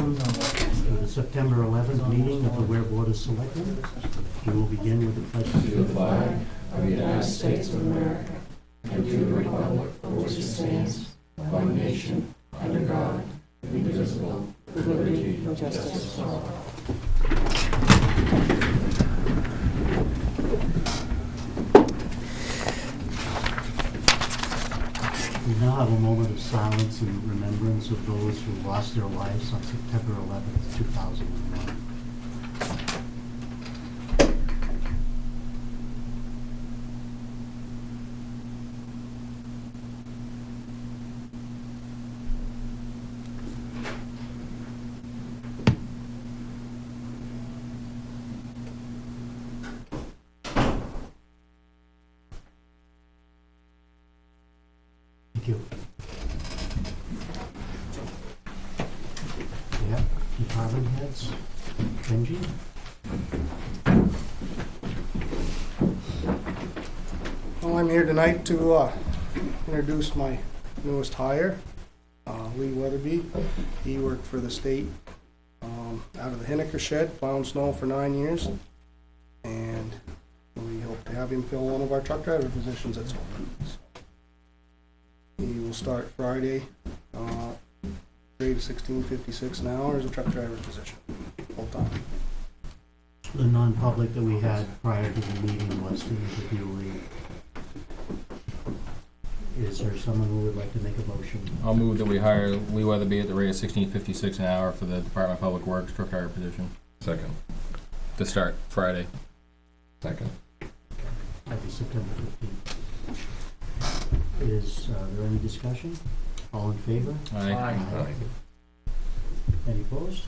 welcome to the September 11th meeting of the Weare Board of Selectmen. We will begin with the pledge To the flag of the United States of America and to the republic for which it stands, one nation, under God, indivisible, with liberty and justice for all. We now have a moment of silence in remembrance of those who lost their lives on September 11th, 2001. Thank you. Yeah, department heads. Benji? Well, I'm here tonight to introduce my newest hire, Lee Weatherby. He worked for the state out of the Henniker shed, plowing snow for 9 years. And we hope to have him fill one of our truck driver positions that's open. He will start Friday, rate of $16.56 an hour as a truck driver position, full time. The non-public that we had prior to the meeting was to interview Lee. Is there someone who would like to make a motion? I'll move that we hire Lee Weatherby at the rate of $16.56 an hour for the Department of Public Works truck driver position. Second. To start Friday. Second. That'd be September 15th. Is there any discussion? All in favor? Aye. Aye. Any opposed?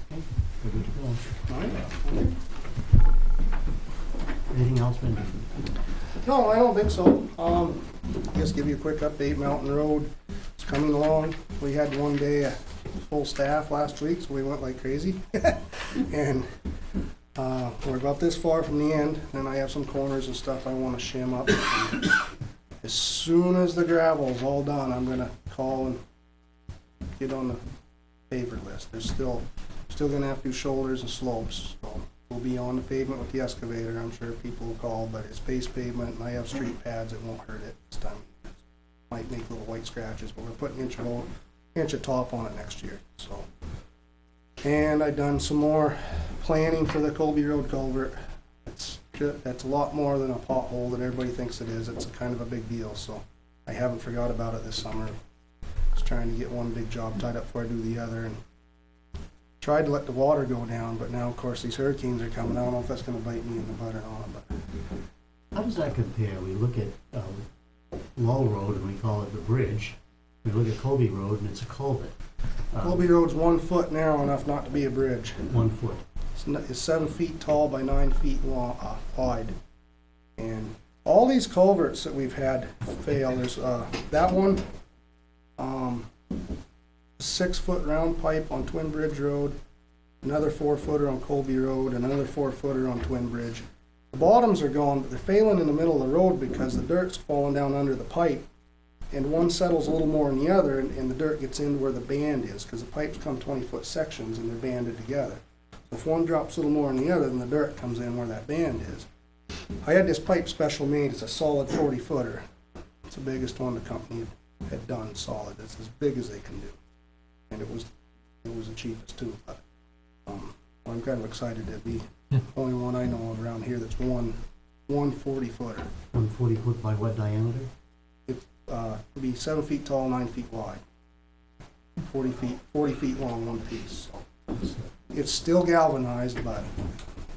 Okay, we're good to go. All right. Anything else, Benji? No, I don't think so. Just give you a quick update. Mountain Road is coming along. We had one day full staff last week, so we went like crazy. And we're about this far from the end, and I have some corners and stuff I want to shim up. As soon as the gravel's all done, I'm gonna call and get on the paver list. There's still gonna have to do shoulders and slopes, so we'll be on the pavement with the excavator. I'm sure people will call, but it's base pavement, and I have street pads. It won't hurt it this time. Might make little white scratches, but we're putting inch of top on it next year. So, and I've done some more planning for the Colby Road culvert. That's a lot more than a pothole that everybody thinks it is. It's a kind of a big deal, so I haven't forgot about it this summer. Just trying to get one big job tied up before I do the other, and tried to let the water go down, but now, of course, these hurricanes are coming. I don't know if that's going to bite me in the butt or not. But How does that compare? We look at Lull Road and we call it the bridge. We look at Colby Road and it's a culvert. Colby Road's 1 foot narrow enough not to be a bridge. 1 foot. It's 7 feet tall by 9 feet long, wide. And all these culverts that we've had fail, there's that one, 6 foot round pipe on Twin Bridge Road, another 4 footer on Colby Road, and another 4 footer on Twin Bridge. The bottoms are gone, but they're failing in the middle of the road because the dirt's falling down under the pipe, and one settles a little more than the other, and the dirt gets into where the band is, because the pipes come 20-foot sections and they're banded together. If one drops a little more than the other, then the dirt comes in where that band is. I had this pipe special made. It's a solid 40 footer. It's the biggest one the company had done solid. It's as big as they can do. And it was the cheapest too. But I'm kind of excited to be the only one I know of around here that's one 40 footer. 140 foot by what diameter? It'd be 7 feet tall, 9 feet wide. 40 feet long, one piece. So it's still galvanized, but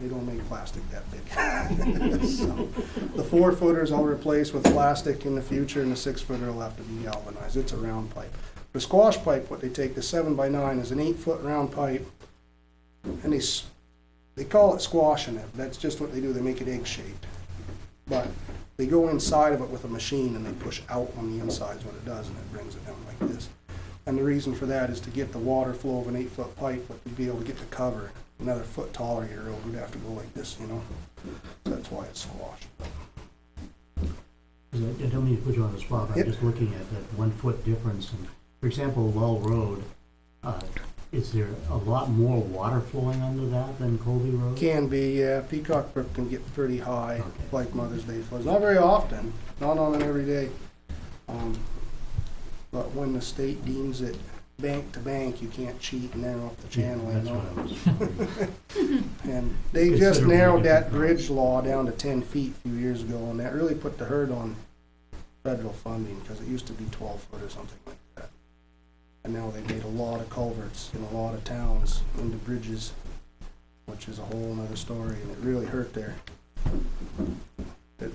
they don't make plastic that big. So the 4 footers I'll replace with plastic in the future, and the 6 footer will have to be galvanized. It's a round pipe. The squash pipe, what they take, the 7x9, is an 8 foot round pipe, and they call it squashing it. That's just what they do. They make it egg shaped, but they go inside of it with a machine and they push out on the insides what it does, and it brings it down like this. And the reason for that is to get the water flow of an 8 foot pipe, but to be able to get the cover another foot taller, your road would have to go like this, you know. So that's why it's squashed. I don't mean to put you on the spot, but I'm Yep. just looking at that 1 foot difference. And, for example, Lull Road, is there a lot more water flowing under that than Colby Road? Can be, yeah, Peacock Brook can get pretty high, Okay. like Mother's Day floods. Not very often, not on an everyday. But when the state deems it bank to bank, you can't cheat and narrow up the channel, you That's know? what I was. And they just Considerably narrowed that different. bridge law down to 10 feet a few years ago, and that really put the hurt on federal funding, because it used to be 12 foot or something like that. And now they've made a lot of culverts in a lot of towns into bridges, which is a whole nother story, and it really hurt there. It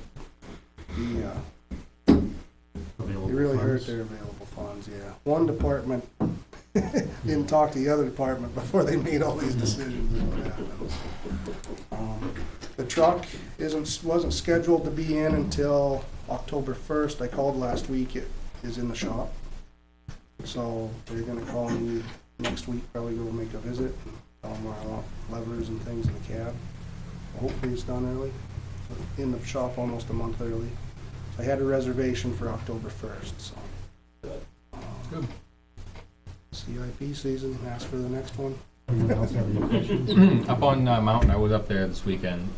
Available really hurt funds. their available funds, yeah. One department didn't talk to the other department before they made all these decisions, is what happened. The truck wasn't scheduled to be in until October 1st. I called last week, it is in the shop. So they're gonna call me next week, probably go make a visit, and tell them where I want levers and things in the cab. Hopefully it's done early, in the shop almost a month early. I had a reservation for October 1st, so. Good. CIP season, ask for the next one. Anyone else have any questions? Up on Mountain, I was up there this weekend.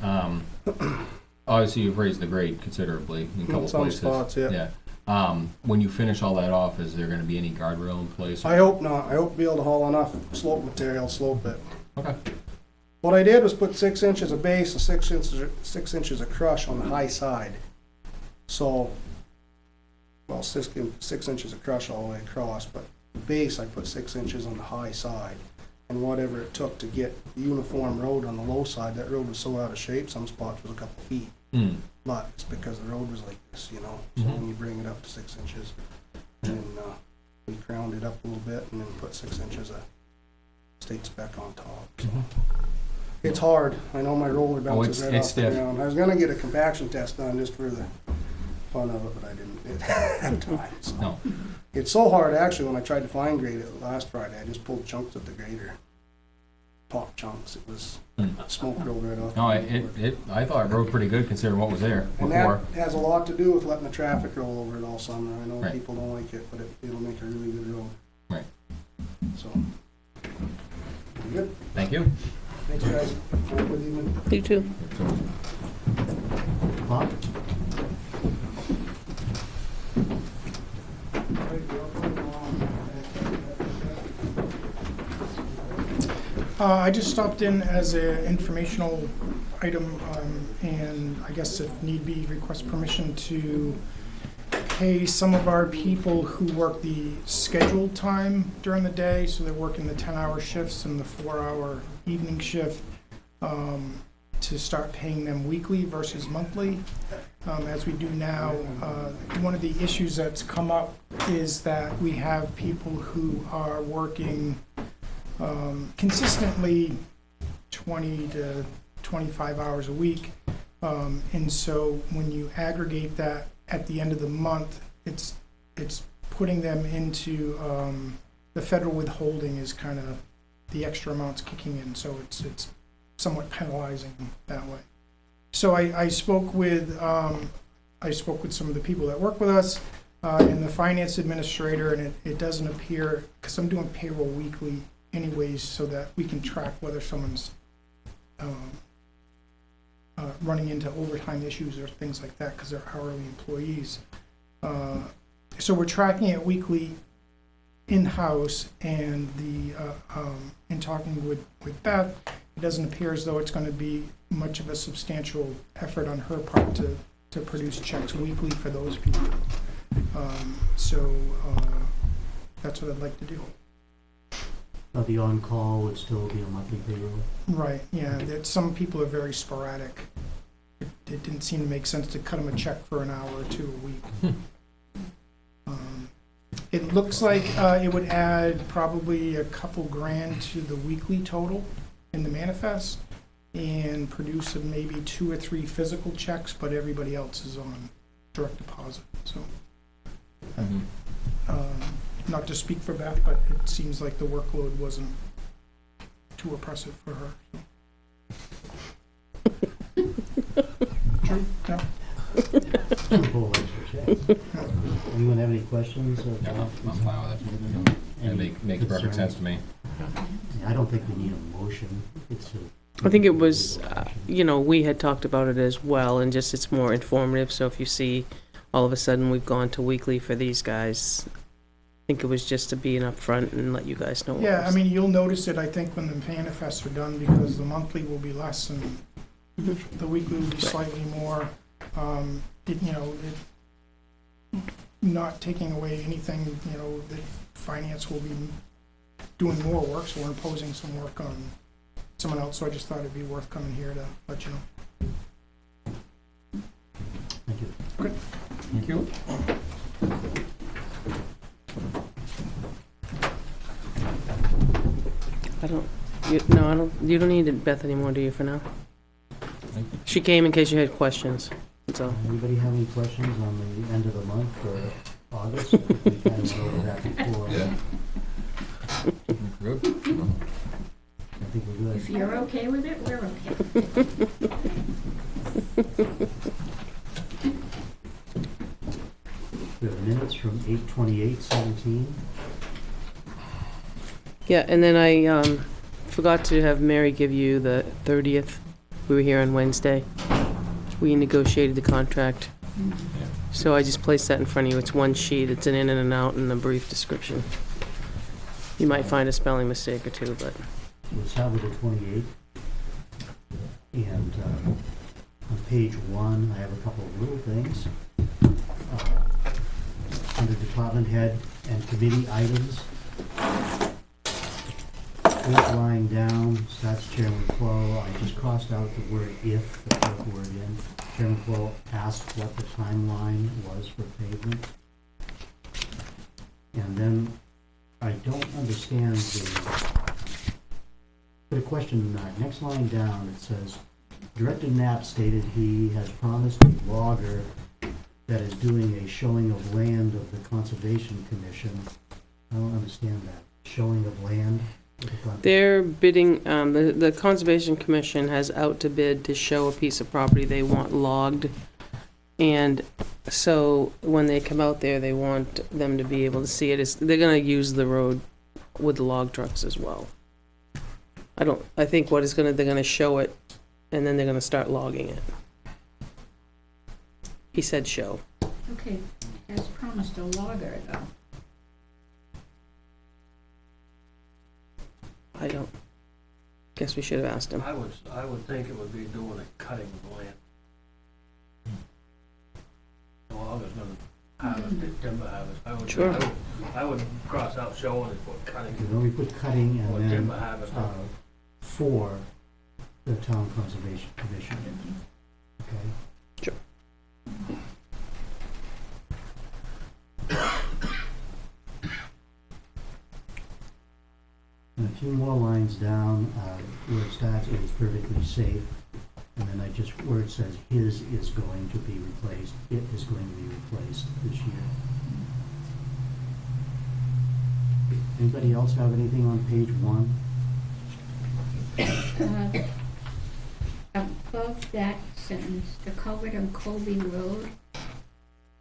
Obviously, you've raised the grade considerably in a couple Some places. spots, yeah. Yeah. When you finish all that off, is there gonna be any guardrail in place? I hope not. I hope to be able to haul enough slope material, slope it. Okay. What I did was put 6 inches of base and 6 inches of crush on the high side. So, well, 6 inches of crush all the way across, but the base I put 6 inches on the high side. And whatever it took to get the uniform road on the low side, that road was so out of shape, some spots was a couple feet. Mm. But it's because the road was like this, you know, so Mhm. when you bring it up to 6 inches, and then we crowned it up a little bit and then put 6 inches of state spec on top. So. Mhm. It's hard. I know my roller bounces it's right off the stiff. ground. I was gonna get a compaction test done just for the fun of it, but I didn't have time. So. No. It's so hard, actually, when I tried to fine grade it last Friday, I just pulled chunks at the grader. Pop chunks. It was smoke rolled right off. No, the I thought it rode pretty good considering what was there And before. that has a lot to do with letting the traffic roll over it all summer. I know Right. people don't like it, but it'll make a really good road. Right. So, good. Thank you. Thanks, guys. Have a good evening. You too. Bob? I just stopped in as an informational item, and I guess if need be, request permission to pay some of our people who work the scheduled time during the day, so they're working the 10-hour shifts and the 4-hour evening shift, to start paying them weekly versus monthly, as we do now. One of the issues that's come up is that we have people who are working consistently 20 to 25 hours a week. And so when you aggregate that at the end of the month, it's putting them into the federal withholding is kind of the extra amounts kicking in. So it's somewhat penalizing that way. So I spoke with some of the people that work with us and the finance administrator, and it doesn't appear, because I'm doing payroll weekly anyways, so that we can track whether someone's running into overtime issues or things like that, because they're hourly employees. So we're tracking it weekly in-house, and in talking with Beth, it doesn't appear as though it's going to be much of a substantial effort on her part to produce checks weekly for those people. So that's what I'd like to do. The on-call would still be a monthly payroll? Right, yeah, that some people are very sporadic. It didn't seem to make sense to cut them a check for an hour or two a week. It looks like it would add probably a couple grand to the weekly total in the manifest, and produce maybe 2 or 3 physical checks, but everybody else is on direct deposit, so. Not to speak for Beth, but it seems like the workload wasn't too oppressive for her. True, yeah. Two whole extra checks. Anyone have any questions? Yeah, I'm fine with it. It makes perfect sense to me. I don't think we need a motion, it's a. I think it was, we had talked about it as well, and just it's more informative, so if you see all of a sudden we've gone to weekly for these guys, I think it was just to be an upfront and let you guys know. Yeah, I mean, you'll notice it, I think, when the manifests are done, because the monthly will be less and the weekly will be slightly more. Not taking away anything, that finance will be doing more work, so we're imposing some work on someone else, so I just thought it'd be worth coming here to let you know. Thank you. Okay. Thank you. You don't need Beth anymore, do you, for now? She came in case you had questions, so. Anybody have any questions on the end of the month for August? I think we kind of went over that before. Yeah. Good. I think we're If good. you're okay with it, we're okay. We have minutes from 8/28/17. Yeah, and then I forgot to have Mary give you the 30th. We were here on Wednesday. We negotiated the contract. So I just placed that in front of you. It's one sheet. It's an in and an out and a brief description. You might find a spelling mistake or two, but So we start with the 28th. And on page 1, I have a couple of little things. Under department head and committee items. 8th line down, starts Chairman Clow. I just crossed out the word if, the fourth word in. Chairman Clow asked what the timeline was for pavement. And then I don't understand put a question mark. Next line down, it says, Director Knapp stated he has promised a logger that is doing a showing of land of the Conservation Commission. I don't understand that. Showing of land? they're bidding, the Conservation Commission has out to bid to show a piece of property they want logged. And so when they come out there, they want them to be able to see it. They're gonna use the road with the log trucks as well. I think they're gonna show it and then they're gonna start logging it. He said show. Okay, has promised a logger though. I don't, guess we should have asked him. I would think it would be doing a cutting of land. The logger's gonna harvest it, timber harvest. Sure. I would cross out showing it for cutting Then we put cutting or and then timber harvest. for the Town Conservation Commission. Okay? Sure. And a few more lines down, where it starts, it is perfectly safe. And then where it says his is going to be replaced, it is going to be replaced this year. Anybody else have anything on page 1? Above that sentence, the culvert on Colby Road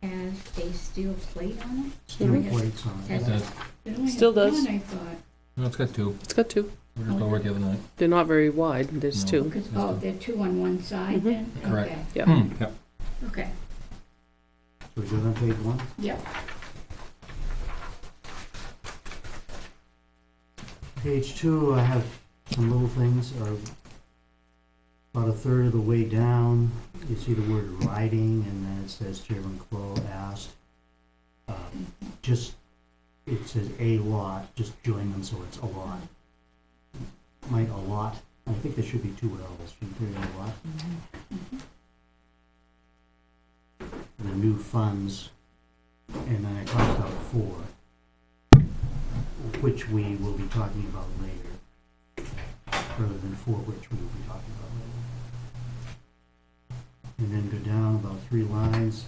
has a steel plate on it. Steel Mhm. plates on it. Has It does. It only Still had does. one, I thought. No, it's got two. It's got two. We were just over it the other night. They're not very wide. There's No. two. Because, oh, there are two on one side Mhm. then? Correct. Okay. Yeah. Yep. Okay, So we're good on page 1? yep. Page 2, I have some little things, about a third of the way down, you see the word riding, and then it says Chairman Clow asked. It says a lot, just join them so it's a lot. Might a lot, I think there should be 2 L's, should there be a lot? The new funds, and then I crossed out 4, which we will be talking about later, rather than 4 which we will be talking about later. And then go down about 3 lines.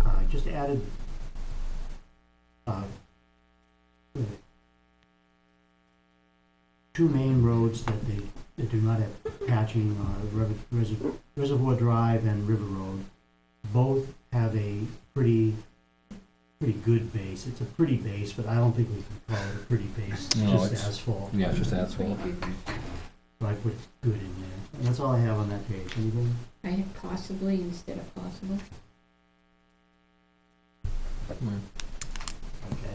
I just added two main roads that do not have patching, Reservoir Drive and River Road. Both have a pretty pretty good base. It's a pretty base, but I don't think we can call it a pretty base, it's No, just it's- asphalt. Yeah, it's just asphalt. So I put good in there. And that's all I have on that page. Anything? I had possibly instead of possible. Mm. Okay.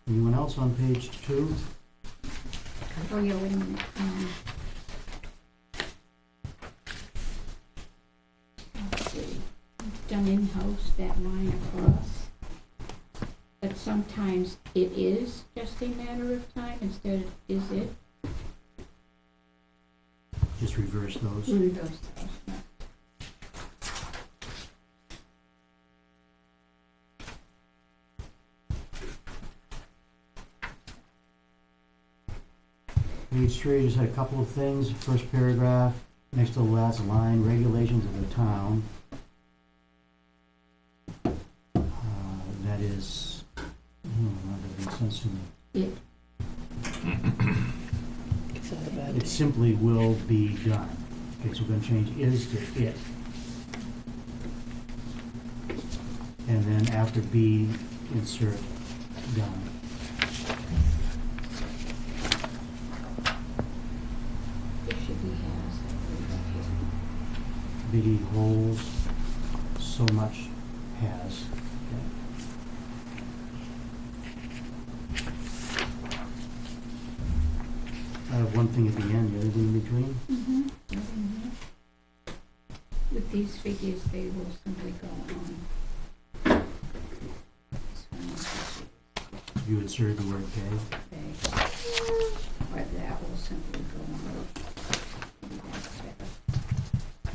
Anyone else on page 2? Oh, yeah, wait a minute. Let's see. Done in-house, that line across. But sometimes it is just a matter of time instead of is it. Just reverse those. Reverse those. Page 3, just had a couple of things. First paragraph, next to the last line, regulations of the town. That is, not that makes sense to me. It simply will be done. Okay, so we're gonna change is to it. And then after B, insert done. It should be has. Biggie holes, so much has. I have one thing at the end, anything in between? With these figures, they will simply go on. This one is You insert the word K. big. But that will simply go on. Maybe that's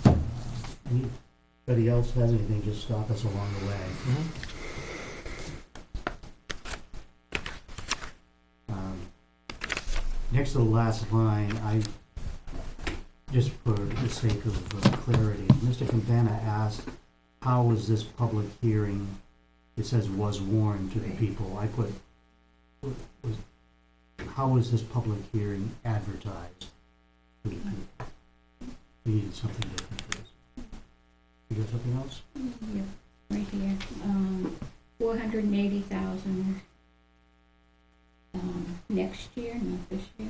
better. Anybody else has anything, just stop us along the way. Next to the last line, I, just for the sake of clarity, Mr. Campana asked, how was this public hearing, it says was warned to the people, I put, how was this public hearing advertised to the people? We needed something different for this. You got something else? Yep, right here, 480,000, next year, not this year,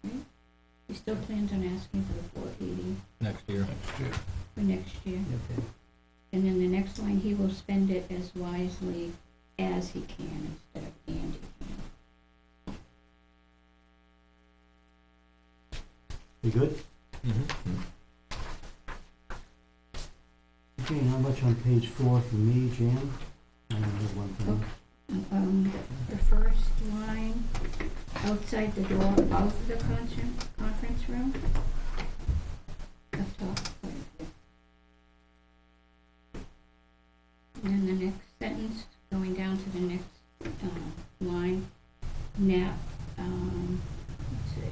right? He still plans on asking for the 480 Next year. for next year. Okay. And then the next line, he will spend it as wisely as he can instead of and he can. You good? Mm-hmm. Okay, not much on page 4 for me, Jan. I only have one thing. The first line, outside the door of the conference room. Up top. And then the next sentence, going down to the next, line, let's see.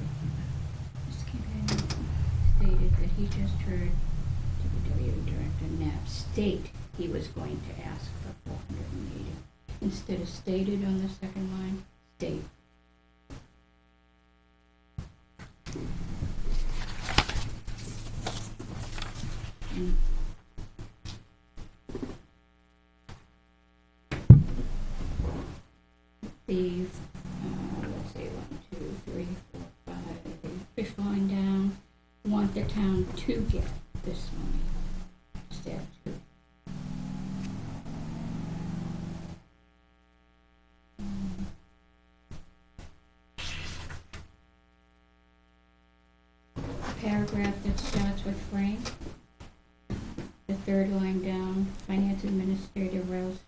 Mr. Campana stated that he just heard DPW Director Knapp state he was going to ask for 480. Instead of stated on the second line, state. And the, let's see, 1, 2, 3, 4, 5, fifth line down, want the town to get this money, instead to. Paragraph that starts with Frank, the third line down, Finance Administrator Rose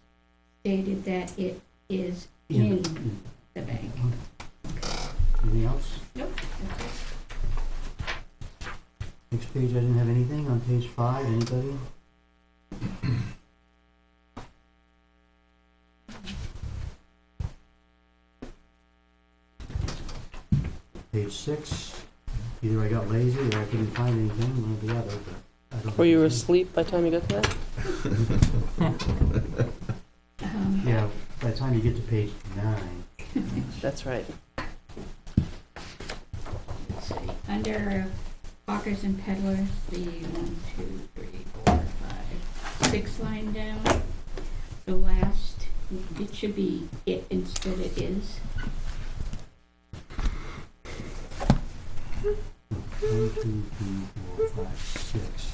stated that it is in the bank. Anything else? Nope. Next page, I didn't have anything. On page 5, anybody? Page 6, either I got lazy or I couldn't find anything, one or the other, but I don't. Were you think- asleep by the time you got to that? Yeah, by the time you get to page 9. That's right. Let's see, under hawkers and peddlers, the 1, 2, 3, 4, 5, 6th line down, the last, it should be it instead of is. 1, 2, 3, 4, 5, 6.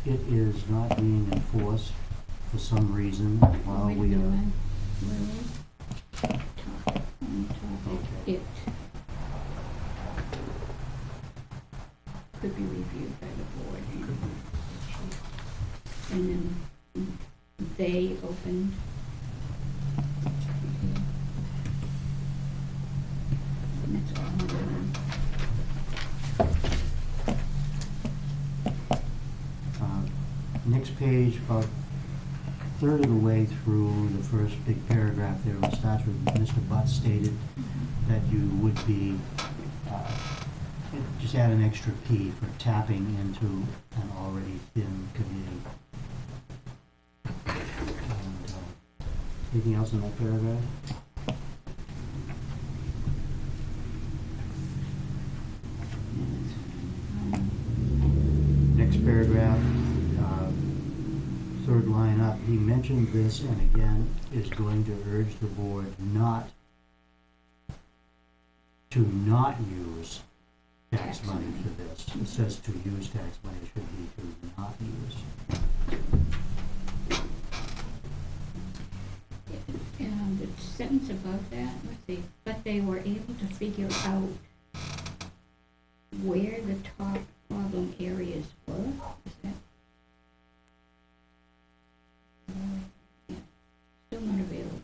It is not being enforced for some reason while Wait a we minute, are. where is? Top, on top, Okay. it. Could be reviewed by the board. And then they opened. And that's all I'm doing. Next page, about a third of the way through the first big paragraph there, it starts with Mr. Butt stated that you would be, just add an extra P for tapping into an already thin community. And, anything else in that paragraph? Next paragraph, third line up, he mentioned this and again is going to urge the board not use tax money for this. It says to use tax money, it should be to not use. The sentence above that, let's see, but they were able to figure out where the top problem areas were. Is that? Yeah, still not available.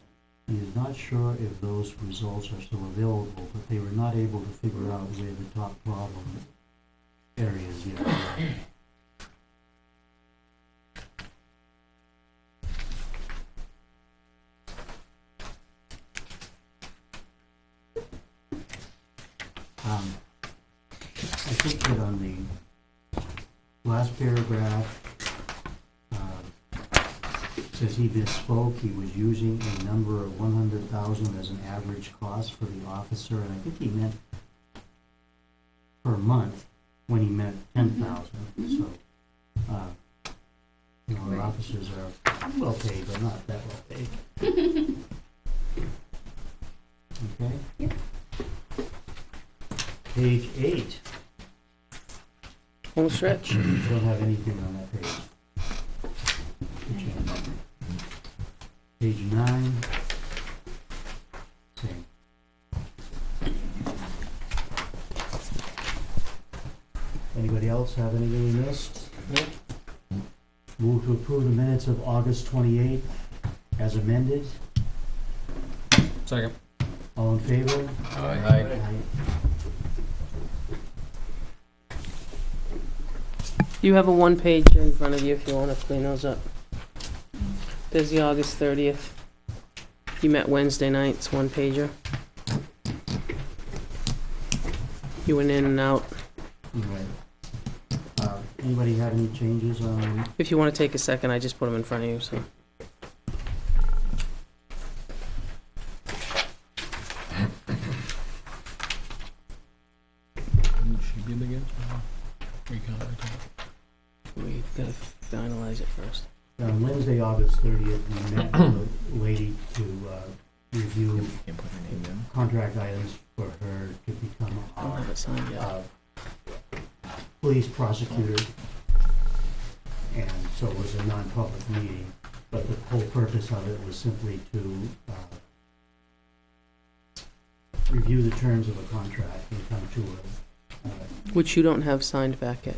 He is not sure if those results are still available, but they were not able to figure out where the top problem areas yet were. I think that on the last paragraph, says he misspoke, he was using a number of 100,000 as an average cost for the officer, and I think he meant per month when he meant 10,000, so, you know, our officers are well paid, but not that well paid. Okay? Yep. Page 8. Home stretch. Don't have anything on that page. Good change. Page 9. Same. Anybody else have anything we missed? Nope. Move to approve the minutes of August 28th as amended. Second. All in favor? Aye. You have a one page in front of you if you want to clean those up. There's the August 30th. You met Wednesday night, it's one pager. You went in and out. Right. Anybody have any changes on, If you want to take a second, I just put them in front of you, so. She did again? We've got to finalize it first. on Wednesday, August 30th, we met with a lady to review Can't put her name down. contract items for her to become I don't have it signed yet. police prosecutor. And so it was a non-public meeting, but the whole purpose of it was simply to review the terms of a contract and come to a, Which you don't have signed back yet.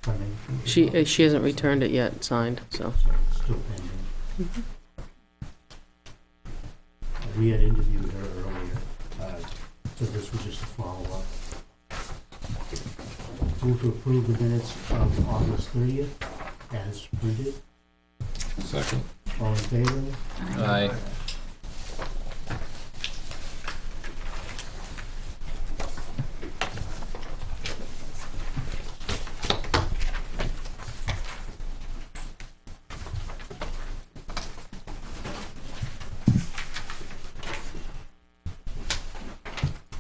pardon me? She hasn't returned it yet, signed, so. So it's still pending. We had interviewed her earlier, so this was just a follow-up. Move to approve the minutes of August 30th as printed. Second. All in favor? Aye.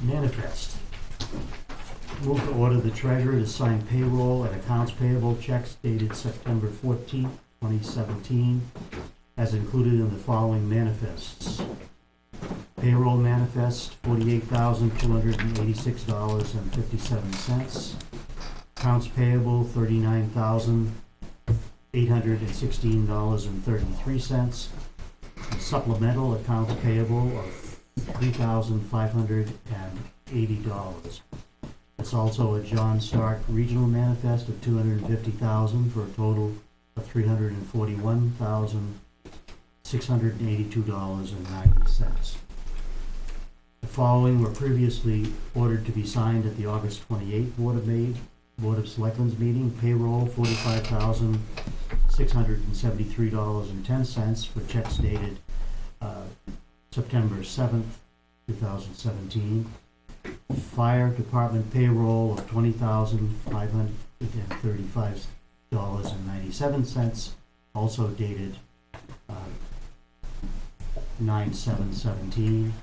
Manifest. Move to order the treasurer to sign payroll and accounts payable checks dated September 14th, 2017, as included in the following manifests. Payroll manifest, $48,286.57. Accounts payable, $39,816.33. Supplemental accounts payable of $3,580. It's also a John Stark Regional Manifest of $250,000 for a total of $341,682.90. The following were previously ordered to be signed at the August 28th Board of Selectmen's meeting. Payroll, $45,673.10 for checks dated September 7th, 2017. Fire Department payroll of $20,535.97, also dated 9/7/17,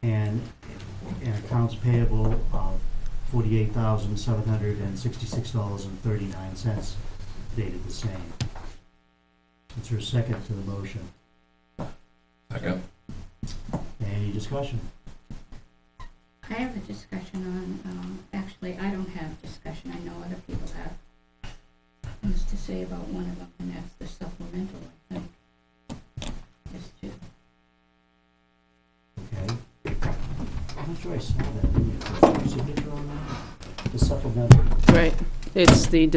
and accounts payable of $48,766.39, dated the same. Is there a second to the motion? Second. Any discussion? I have a discussion on, actually, I don't have discussion, I know other people have things to say about one of them, and that's the supplemental, I think. Just to, Okay. I'm not sure I saw that. Did you put your signature on that? The supplemental. Right, it's the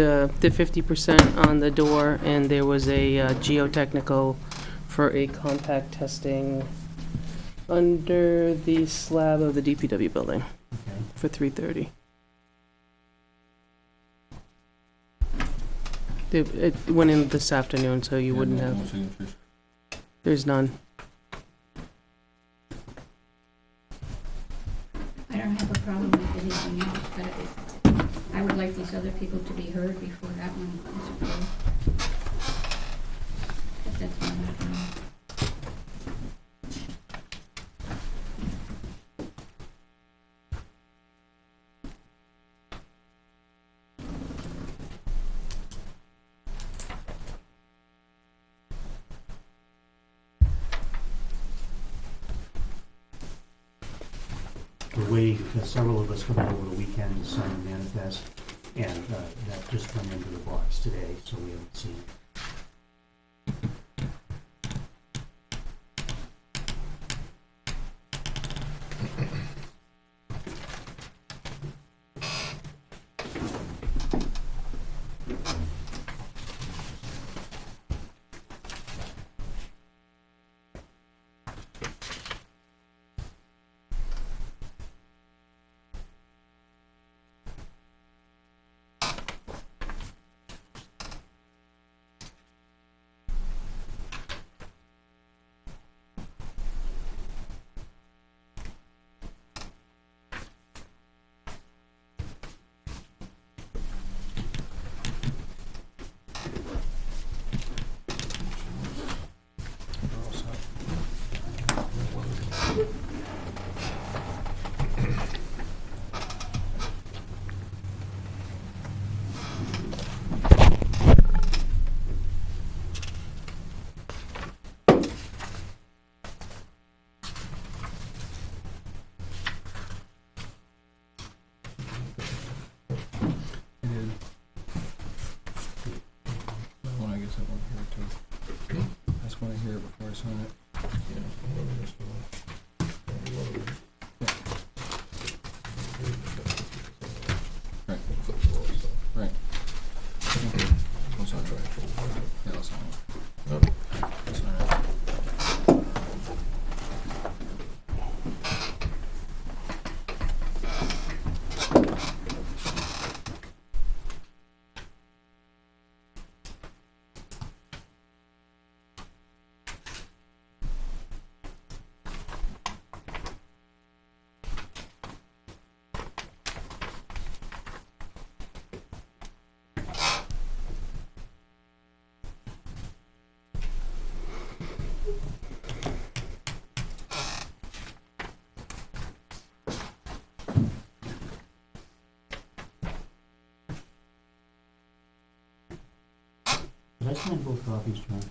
50% on the door, and there was a geotechnical for a compact testing under the slab of the DPW building Okay. for 3:30. It went in this afternoon, so you wouldn't No have, signatures. there's none. I don't have a problem with anything else, but I would like these other people to be heard before that one is approved. But that's my opinion. We're waiting because several of us come in over the weekend to sign the manifest, and that just went into the box today, so we haven't seen it. I just want to hear it before I sign it. Yeah, whatever this one. I sign both copies, John?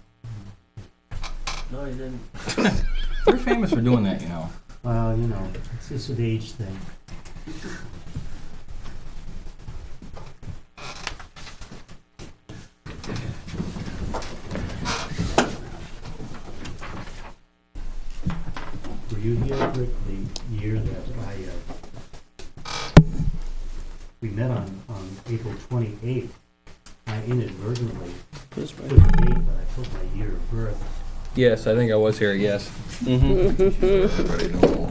No, you didn't. You're famous for doing that, you know. Well, you know, it's an age thing. Were you here, Rick, the year that we met on April 28th? I inadvertently put the date, but I put my year of birth. Yes, I think I was here, yes. Mm-hmm. Everybody knows.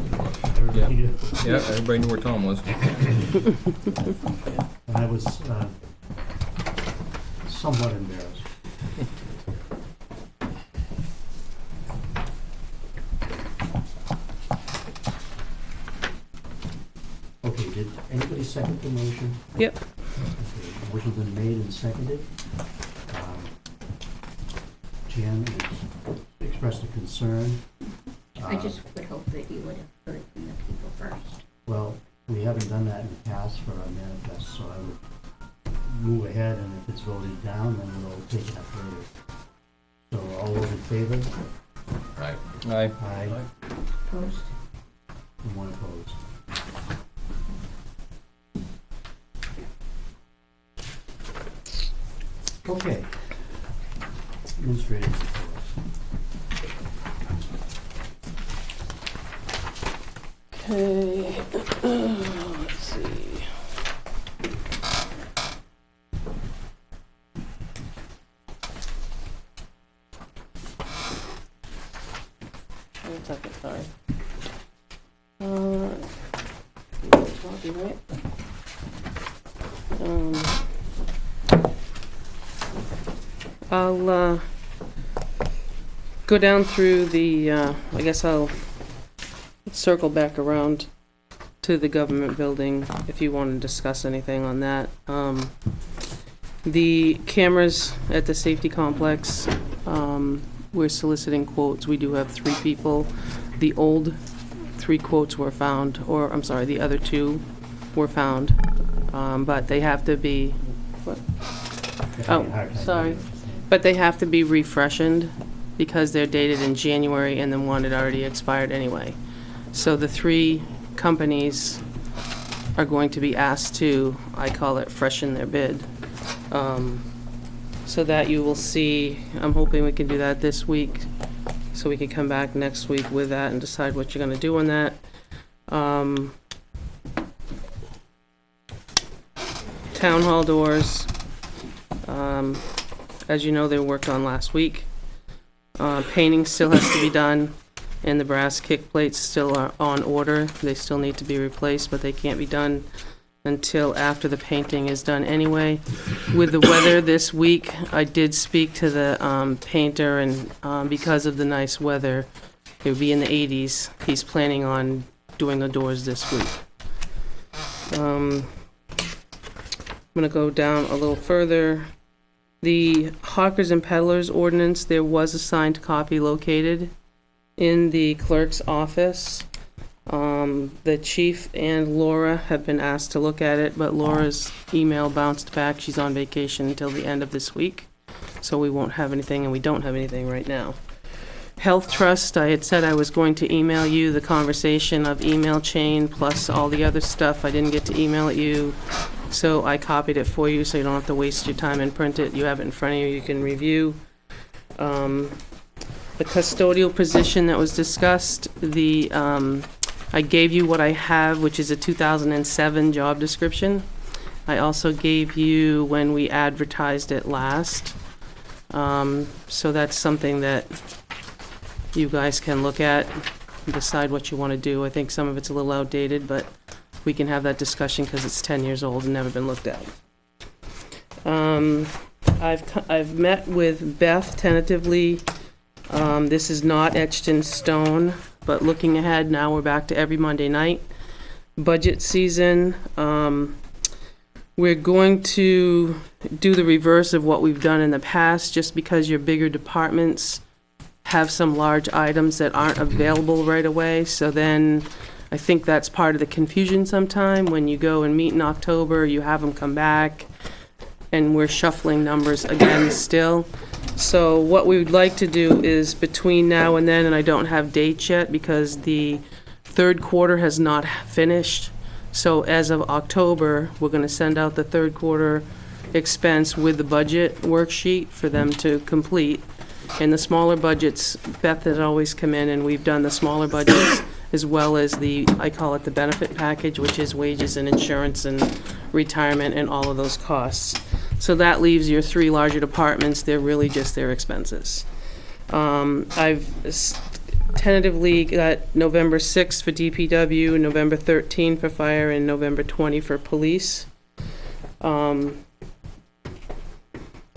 Everybody did. Yeah, everybody knew where Tom was. And I was somewhat embarrassed. Okay, did anybody second the motion? Yep. Okay, motion's been made and seconded. Jan has expressed a concern. I just would hope that you would have heard from the people first. Well, we haven't done that in the past for our manifest, so I would move ahead, and if it's voted down, then we'll take it up later. So all those in favor? Right. Aye. Aye. Opposed? And one opposed. Okay. Administrative reports. Okay, let's see. One second, sorry. Copy, right? I'll go down through the, I guess I'll circle back around to the government building if you want to discuss anything on that. The cameras at the safety complex, we're soliciting quotes. We do have 3 people. The old 3 quotes were found, or I'm sorry, the other 2 were found, but they have to be, what? Oh, sorry. But they have to be refreshened because they're dated in January and then one had already expired anyway. So the 3 companies are going to be asked to, I call it, freshen their bid. So that you will see, I'm hoping we can do that this week, so we can come back next week with that and decide what you're gonna do on that. Town hall doors, as you know, they were worked on last week. Painting still has to be done, and the brass kick plates still are on order. They still need to be replaced, but they can't be done until after the painting is done anyway. With the weather this week, I did speak to the painter, and because of the nice weather, it would be in the 80s. He's planning on doing the doors this week. I'm gonna go down a little further. The hawkers and peddlers ordinance, there was a signed copy located in the clerk's office. The chief and Laura have been asked to look at it, but Laura's email bounced back. She's on vacation until the end of this week, so we won't have anything, and we don't have anything right now. Health Trust, I had said I was going to email you the conversation of email chain plus all the other stuff. I didn't get to email it you, so I copied it for you so you don't have to waste your time and print it. You have it in front of you, you can review. The custodial position that was discussed, I gave you what I have, which is a 2007 job description. I also gave you when we advertised it last. So that's something that you guys can look at and decide what you want to do. I think some of it's a little outdated, but we can have that discussion because it's 10 years old and never been looked at. I've met with Beth tentatively. This is not etched in stone, but looking ahead, now we're back to every Monday night. Budget season, we're going to do the reverse of what we've done in the past, just because your bigger departments have some large items that aren't available right away. So then I think that's part of the confusion sometime. When you go and meet in October, you have them come back, and we're shuffling numbers again still. So what we would like to do is between now and then, and I don't have dates yet because the third quarter has not finished. So as of October, we're gonna send out the third quarter expense with the budget worksheet for them to complete. And the smaller budgets, Beth has always come in and we've done the smaller budgets as well as the, I call it the benefit package, which is wages and insurance and retirement and all of those costs. So that leaves your three larger departments, they're really just their expenses. I've tentatively got November 6th for DPW, November 13 for fire, and November 20 for police. I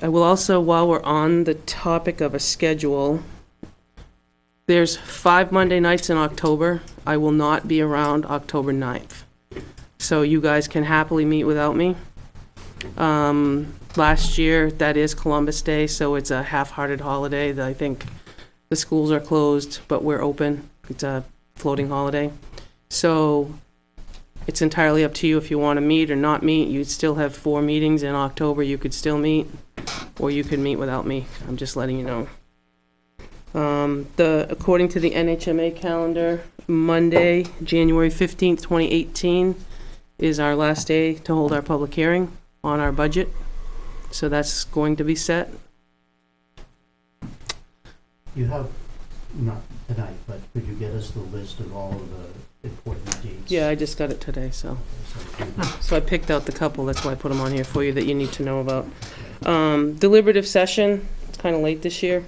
will also, while we're on the topic of a schedule, there's 5 Monday nights in October. I will not be around October 9th. So you guys can happily meet without me. Last year, that is Columbus Day, so it's a half-hearted holiday. I think the schools are closed, but we're open. It's a floating holiday. So it's entirely up to you if you want to meet or not meet. You'd still have 4 meetings in October. You could still meet, or you could meet without me. I'm just letting you know. According to the NHMA calendar, Monday, January 15th, 2018 is our last day to hold our public hearing on our budget. So that's going to be set. You have, not tonight, but could you get us the list of all of the important dates? Yeah, I just got it today, so. So, So I picked out the couple, that's why I put them on here for you that you need to know about. Deliberative session, it's kind of late this year.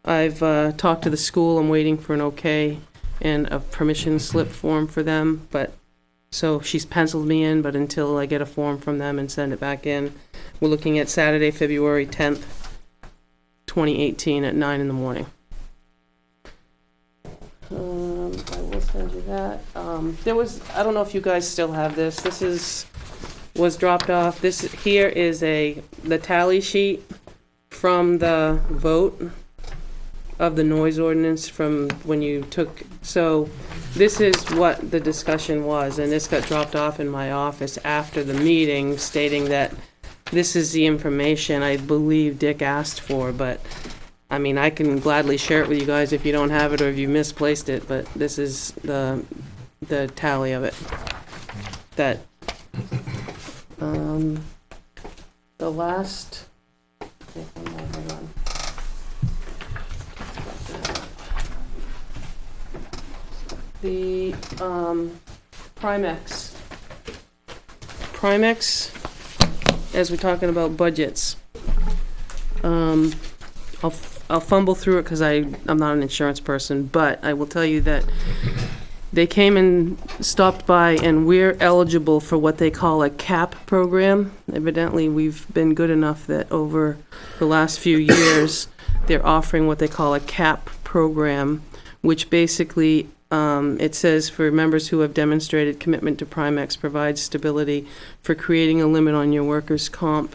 I've talked to the school, I'm waiting for an okay and a permission slip form for them, but, so she's penciled me in, but until I get a form from them and send it back in, we're looking at Saturday, February 10th, 2018 at 9 in the morning. I will send you that. There was, I don't know if you guys still have this. This was dropped off. This here is the tally sheet from the vote of the noise ordinance from when you took, so this is what the discussion was, and this got dropped off in my office after the meeting stating that this is the information I believe Dick asked for, but I mean, I can gladly share it with you guys if you don't have it or if you misplaced it, but this is the tally of it. That, the last, okay, hold on. The, Primex, as we're talking about budgets, I'll fumble through it because I'm not an insurance person, but I will tell you that they came and stopped by and we're eligible for what they call a CAP program. Evidently, we've been good enough that over the last few years, they're offering what they call a CAP program, which basically, it says for members who have demonstrated commitment to Primex provides stability for creating a limit on your workers' comp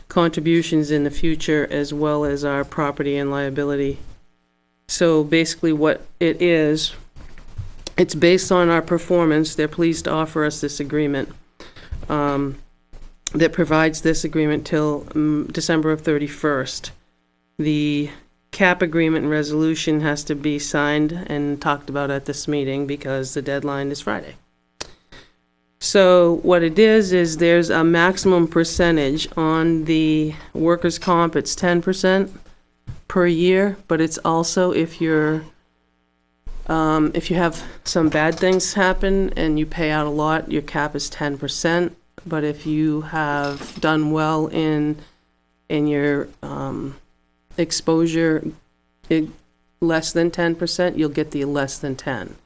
contributions in the future, as well as our property and liability. So basically what it is, it's based on our performance. They're pleased to offer us this agreement that provides this agreement till December of 31st. The CAP agreement and resolution has to be signed and talked about at this meeting because the deadline is Friday. So what it is there's a maximum percentage on the workers' comp, it's 10% per year, but it's also if you have some bad things happen and you pay out a lot, your cap is 10%, but if you have done well in your exposure less than 10%, you'll get the less than 10.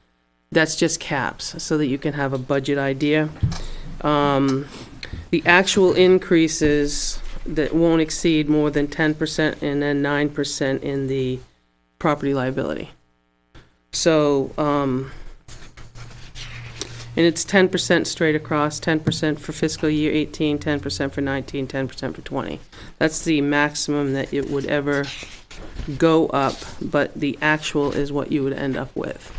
That's just caps, so that you can have a budget idea. The actual increases that won't exceed more than 10% and then 9% in the property liability. So, and it's 10% straight across, 10% for fiscal year 18, 10% for 19, 10% for 20. That's the maximum that it would ever go up, but the actual is what you would end up with.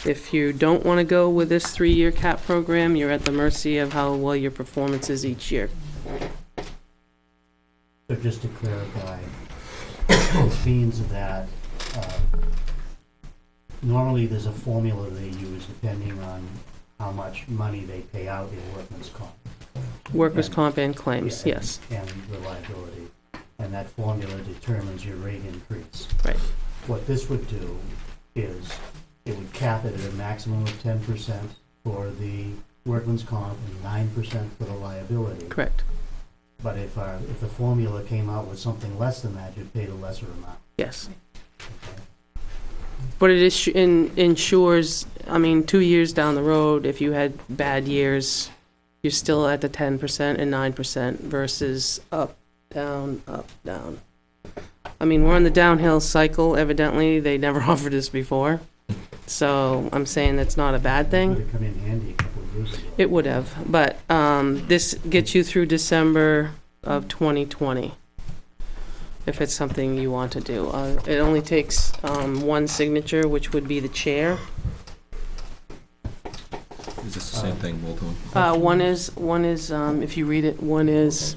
If you don't want to go with this 3-year cap program, you're at the mercy of how well your performance is each year. So just to clarify, it means that normally there's a formula they use depending on how much money they pay out in workman's comp. Workers' comp and claims, Yeah, yes. And the liability. And that formula determines your rate increase. Right. What this would do is it would cap it at a maximum of 10% for the workman's comp and 9% for the liability. Correct, But if the formula came out with something less than that, you'd pay the lesser amount. yes. Okay? But it is, ensures, I mean, 2 years down the road, if you had bad years, you're still at the 10% and 9% versus up, down, up, down. I mean, we're on the downhill cycle, evidently, they never offered this before. So I'm saying that's not a bad Would thing. have come in handy a couple of years ago. It would have, but this gets you through December of 2020, if it's something you want to do. It only takes one signature, which would be the chair. Is this the same thing, both of them? One is, if you read it, one is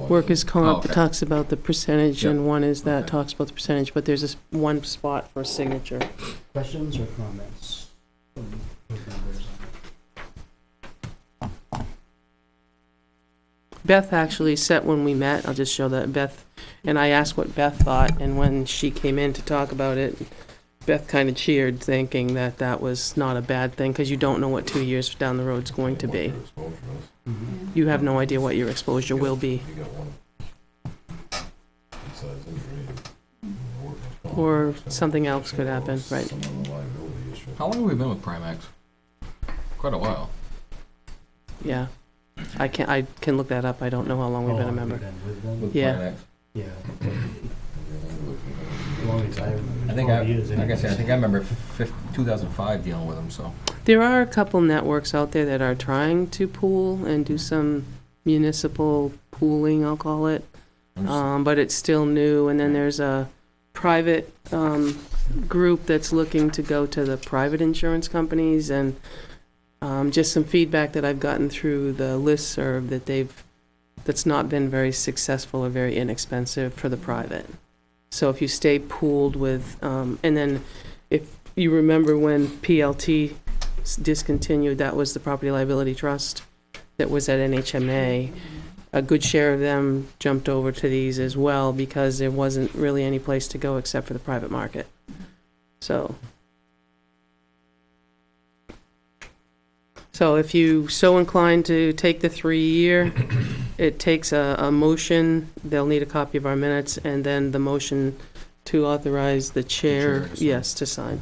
workers' comp, Oh, okay. it talks about the percentage, Yep. and one is that Okay. talks about the percentage, but there's this one spot for a signature. Questions or comments from board members? Beth actually said when we met, I'll just show that, Beth, and I asked what Beth thought, and when she came in to talk about it, Beth kind of cheered, thinking that that was not a bad thing, because you don't know what 2 years down the road's going to be. Mhm. You have no idea what your exposure will be. Or something else could happen, right? How long have we been with Primax? Quite a while. Yeah. I can look that up, I don't know how long we've been a How long member. have you been with them? With Yeah. Primax. Yeah. As long as I remember. I think 12 years like I said, I anyways. think I remember 2005 dealing with them, so. There are a couple networks out there that are trying to pool and do some municipal pooling, I'll call it. I'm just- But it's still new, and then there's a private group that's looking to go to the private insurance companies, and just some feedback that I've gotten through the listserv that's not been very successful or very inexpensive for the private. So if you stay pooled with, and then if you remember when PLT discontinued, that was the Property Liability Trust that was at NHMA. A good share of them jumped over to these as well because there wasn't really any place to go except for the private market. So if you so inclined to take the 3-year, it takes a motion, they'll need a copy of our minutes, and then the motion to authorize the chair, chair to sign. yes, to sign.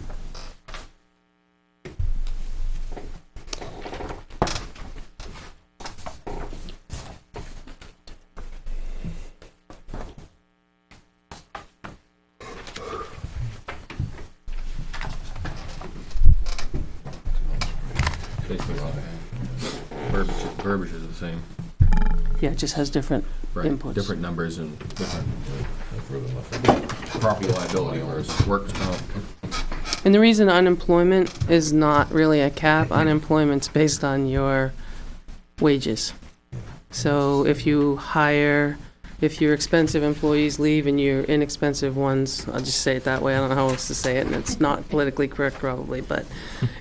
Basically, verbiage is the same. Yeah, it just has different Right. Inputs. Different numbers and different property liability, whereas workers' comp. And the reason unemployment is not really a cap, unemployment's based on your wages. So if your expensive employees leave and your inexpensive ones, I'll just say it that way, I don't know how else to say it, and it's not politically correct probably, but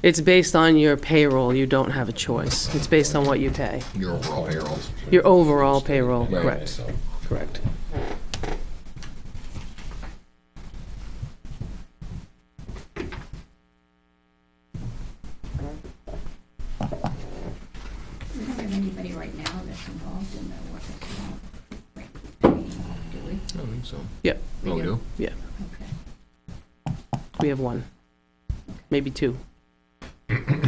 it's based on your payroll, you don't have a choice. It's based on what you pay. Your overall payroll. Your overall payroll, Right. correct, correct. We don't have anybody right now that's involved in the workers' comp. Right. Do we? I don't think so. Yep. Oh, we do? Okay. We have one, maybe two.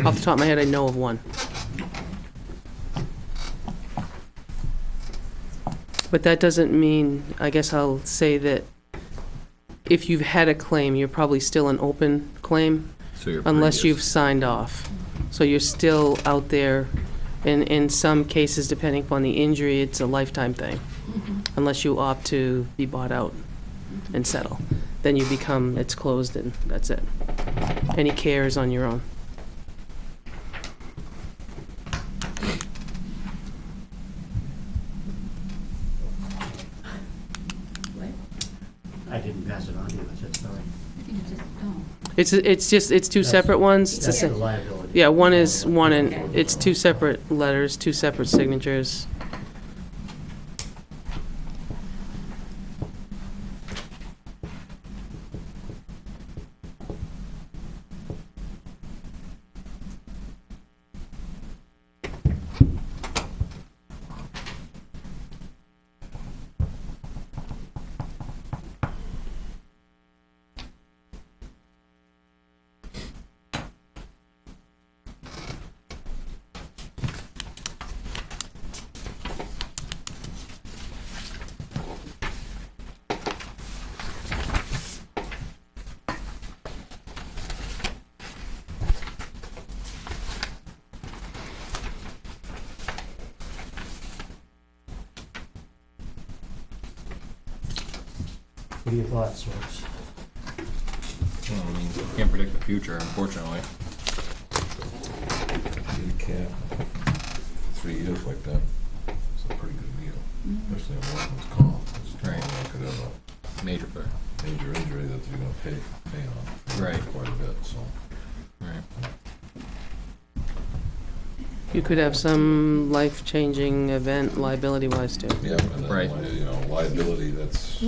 Off the top of my head, I know of one. But that doesn't mean, I guess I'll say that if you've had a claim, you're probably still an open claim So your unless previous- you've signed off. So you're still out there, and in some cases, depending upon the injury, it's a lifetime thing. Unless you opt to be bought out and settle. Then you become, it's closed and that's it. Any care is on your own. It's two separate ones. It's the That's the same. liability. Yeah, one is one, and it's two separate letters, two separate signatures. What are your thoughts, folks? I mean, you can't predict the future, unfortunately. You can't. 3 years like that, it's a pretty good deal, especially in workman's comp. It's Right. not like it have Major for, a major injury that you're gonna pay on. Right. Quite a bit, so. right. You could have some life-changing event liability-wise too. Yeah, and Right. then, you know, liability, that's,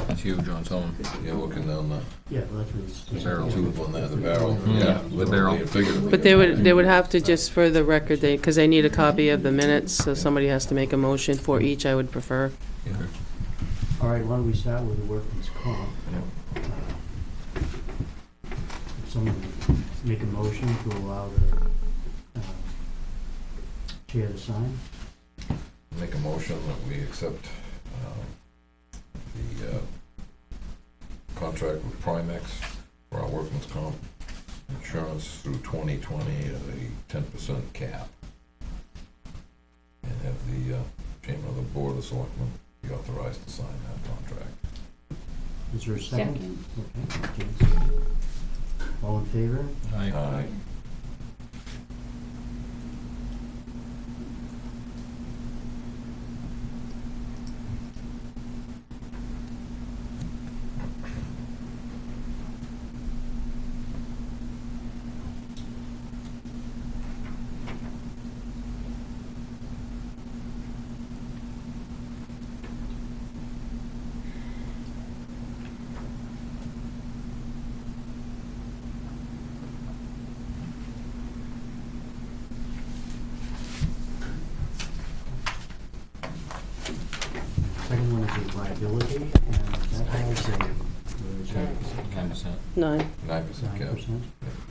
That's huge on someone. you're looking down the Yeah, well, that's what it's. Barrel. tube on that, the barrel, Mhm. yeah. The barrel. literally and figuratively. But they would have to, just for the record, because they need a copy of the minutes, so somebody has to make a motion for each, I would prefer. Yeah. All right, why don't we start with the workman's comp? Yeah. If someone would make a motion to allow the chair to sign? Make a motion that we accept the contract with Primex for our workman's comp insurance through 2020 at a 10% cap. And have the chairman of the board of selectmen be authorized to sign that contract. Is there a second? Second. Okay, James. All in favor? Aye. Second one is a liability, and that has a, where is it? 9%. 9. 9% cap. 9%?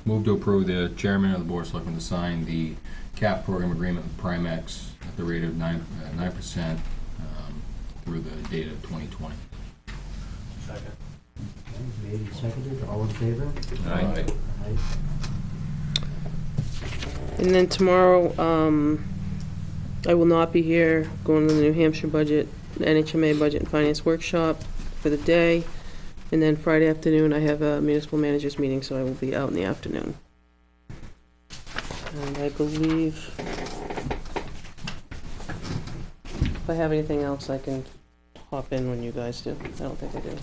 Move to approve the chairman of the board of selectmen to sign the cap program agreement with Primex at the rate of 9% through the date of 2020. Second. Okay, made and seconded, all in favor? Aye. Aye. And then tomorrow, I will not be here, going to the New Hampshire budget, NHMA Budget and Finance Workshop for the day. And then Friday afternoon, I have a municipal managers meeting, so I will be out in the afternoon. And I believe, if I have anything else, I can hop in when you guys do. I don't think I do.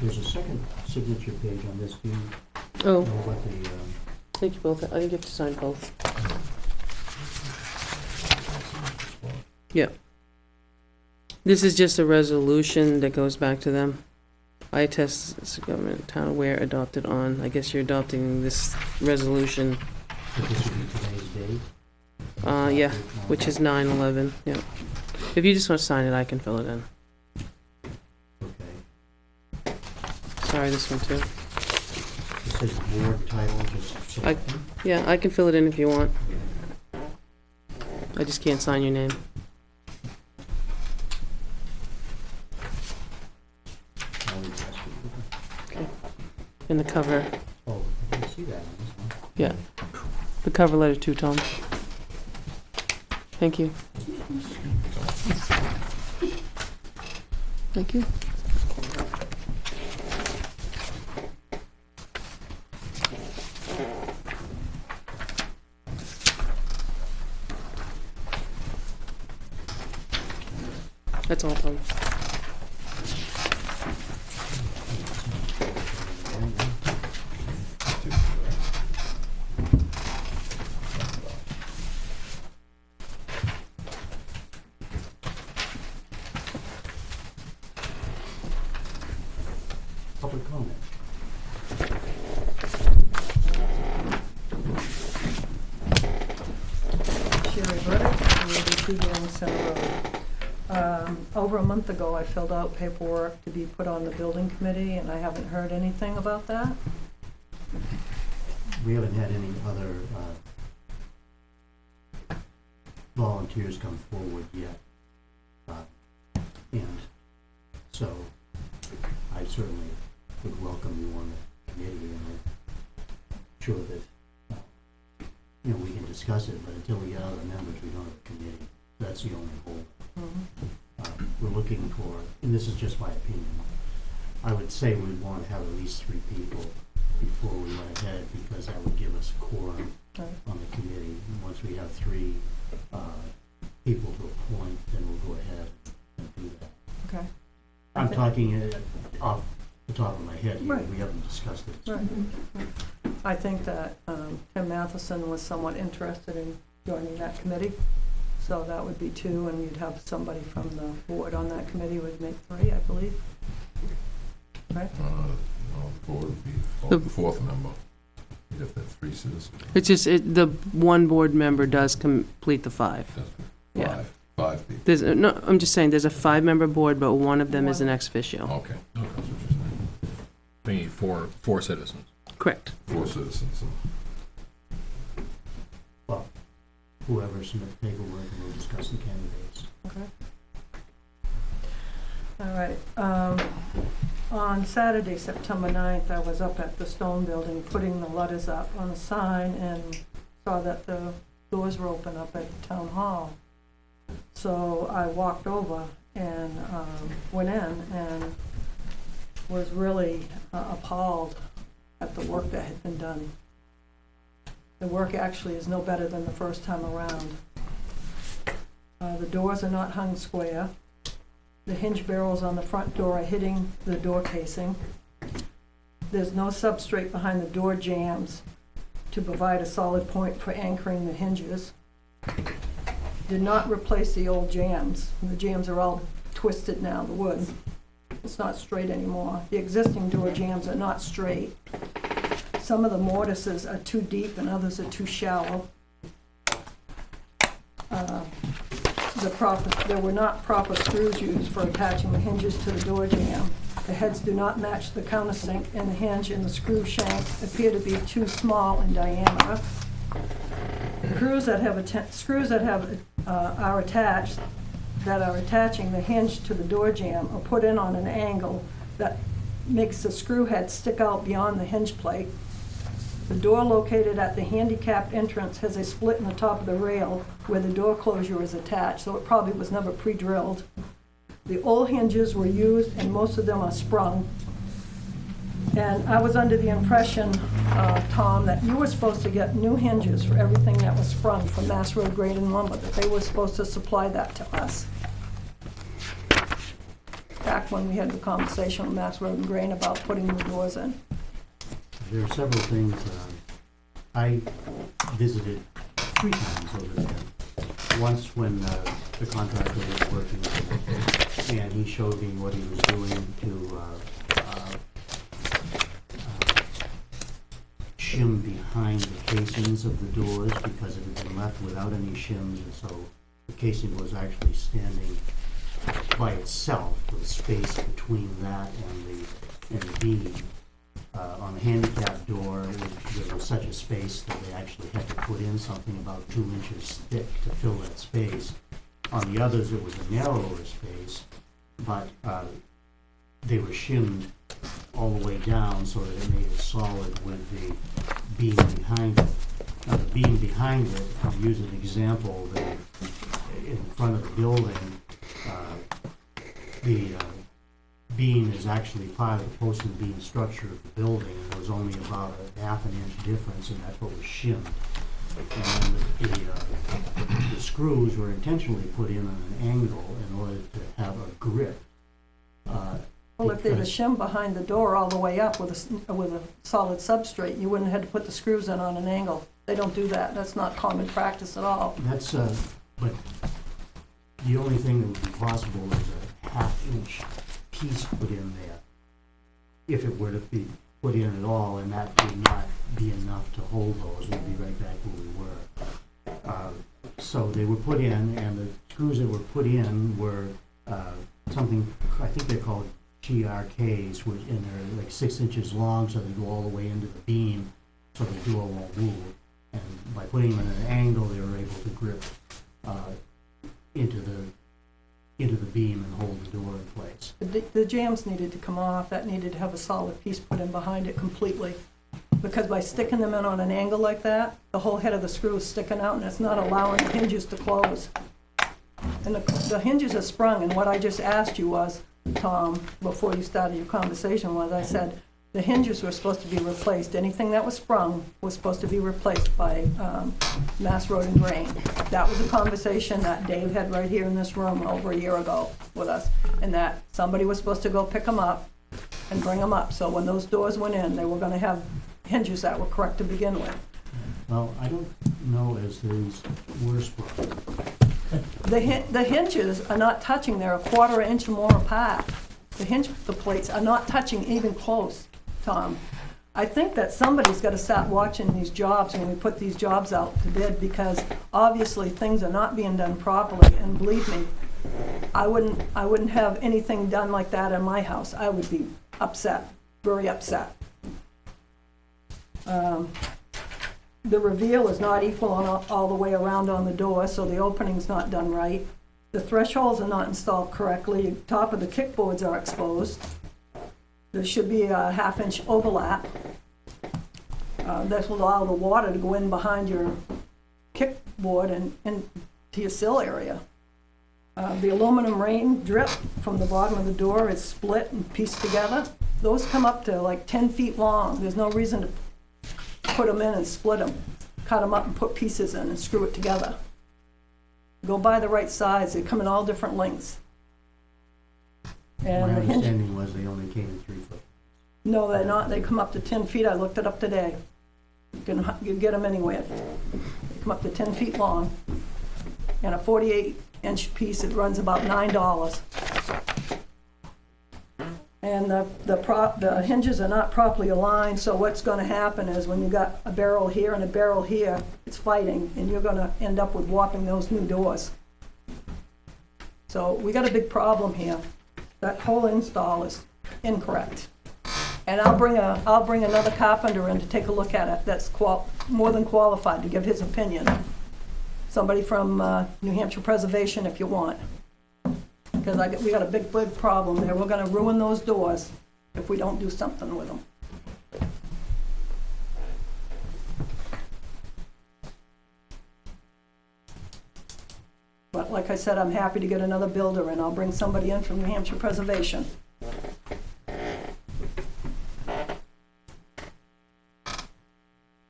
There's a second signature page on this, do you Oh, know what the, I think you both, I think you have to sign both. This is just a resolution that goes back to them. ITES government town Weare adopted on, I guess you're adopting this resolution, if this would be today's date? yeah, which is 9/11, yeah. If you just want to sign it, I can fill it in. Okay. Sorry, this one too. It says board title, just selectmen? Yeah, I can fill it in if you want. I just can't sign your name. Always ask for- And the cover, Oh, I didn't see that on this one. yeah. The cover letter too, Tom. Thank you. Thank you. That's all, Tom. Public comment. Sherry Burdick, 82 Grand Center Road. Over a month ago, I filled out paperwork to be put on the building committee, and I haven't heard anything about that. We haven't had any other volunteers come forward yet. And so I certainly would welcome you on the committee, and I'm sure that, you know, we can discuss it, but until we get other members, we don't have a committee. That's the only hold. We're looking for, and this is just my opinion, I would say we'd want to have at least 3 people before we went ahead, because that would give us a quorum Right. on the committee. And once we have 3 people to appoint, then we'll go ahead and do that. Okay. I'm talking off the top of my head here, Right. we haven't discussed it. Right. I think that Tim Matheson was somewhat interested in joining that committee, so that would be 2, and you'd have somebody from the board on that committee would make 3, I believe. Right? No, the board would be The- the 4th member. You'd have to have 3 citizens. It's just, the one board member does complete the 5. That's Yeah. five people. There's, no, I'm just saying, there's a 5-member board, but one of them is an ex officio. Okay, that's what you're saying. We need 4 citizens. Correct. 4 citizens. Well, whoever submits paperwork, and we'll discuss the candidates. Okay. All right. On Saturday, September 9th, I was up at the Stone Building putting the letters up on a sign and saw that the doors were open up at the town hall. So I walked over and went in and was really appalled at the work that had been done. The work actually is no better than the first time around. The doors are not hung square. The hinge barrels on the front door are hitting the door casing. There's no substrate behind the door jambs to provide a solid point for anchoring the hinges. Did not replace the old jambs. The jambs are all twisted now, the wood. It's not straight anymore. The existing door jambs are not straight. Some of the mortises are too deep and others are too shallow. There were not proper screws used for attaching the hinges to the door jamb. The heads do not match the countersink, and the hinge and the screw shank appear to be too small in diameter. Screws that are attached, that are attaching the hinge to the door jamb, are put in on an angle that makes the screw head stick out beyond the hinge plate. The door located at the handicapped entrance has a split in the top of the rail where the door closure is attached, so it probably was never pre-drilled. The old hinges were used and most of them are sprung. And I was under the impression, Tom, that you were supposed to get new hinges for everything that was sprung from Mass Road Grade and Lumber, that they were supposed to supply that to us. Back when we had the conversation with Mass Road and Grain about putting the doors in. There are several things, I visited 3 times over there. Once when the contractor was working, and he showed me what he was doing to shim behind the casings of the doors, because it had been left without any shims, and so the casing was actually standing by itself with space between that and the beam. On the handicap door, there was such a space that they actually had to put in something about 2 inches thick to fill that space. On the others, it was a narrower space, but they were shimmed all the way down so that it made it solid with the beam behind it. Now, the beam behind it, I'll use an example that in front of the building, the beam is actually part of the post and beam structure of the building, and there was only about a 1/2 inch difference, and that's what was shimmed. And then the screws were intentionally put in on an angle in order to have a grip. Well, if there's a because- shim behind the door all the way up with a solid substrate, you wouldn't have had to put the screws in on an angle. They don't do that. That's not common practice at all. That's, but the only thing that would be possible is a half-inch piece put in there, if it were to be put in at all, and that would not be enough to hold those. We'd be right back where we were. So they were put in, and the screws that were put in were something, I think they're called GRKs, and they're like 6 inches long, so they go all the way into the beam, so the door won't move. And by putting them at an angle, they were able to grip into the beam and hold the door in place. The jambs needed to come off. That needed to have a solid piece put in behind it completely. Because by sticking them in on an angle like that, the whole head of the screw is sticking out and it's not allowing the hinges to close. And the hinges are sprung, and what I just asked you was, Tom, before you started your conversation, was I said, the hinges were supposed to be replaced. Anything that was sprung was supposed to be replaced by Mass Road and Grain. That was a conversation that Dave had right here in this room over a year ago with us, and that somebody was supposed to go pick them up and bring them up. So when those doors went in, they were gonna have hinges that were correct to begin with. Well, I don't know as these were sprung. The hinges are not touching. They're a quarter inch or more apart. The plates are not touching even close, Tom. I think that somebody's got to start watching these jobs when we put these jobs out to bid, because obviously things are not being done properly. And believe me, I wouldn't have anything done like that in my house. I would be upset, very upset. The reveal is not equal on all the way around on the door, so the opening's not done right. The thresholds are not installed correctly. Top of the kickboards are exposed. There should be a half-inch overlap. That will allow the water to go in behind your kickboard and into your sill area. The aluminum rain drip from the bottom of the door is split and pieced together. Those come up to like 10 feet long. There's no reason to put them in and split them. Cut them up and put pieces in and screw it together. Go buy the right size. They come in all different lengths. My And the hinge, understanding was they only came in 3 foot. no, they're not. They come up to 10 feet. I looked it up today. You get them anywhere. They come up to 10 feet long. And a 48-inch piece, it runs about $9. And the hinges are not properly aligned, so what's gonna happen is when you got a barrel here and a barrel here, it's fighting, and you're gonna end up with warping those new doors. So we got a big problem here. That whole install is incorrect. And I'll bring another carpenter in to take a look at it that's more than qualified to give his opinion. Somebody from New Hampshire Preservation if you want. Because we got a big problem there. We're gonna ruin those doors if we don't do something with them. But like I said, I'm happy to get another builder and I'll bring somebody in from New Hampshire Preservation.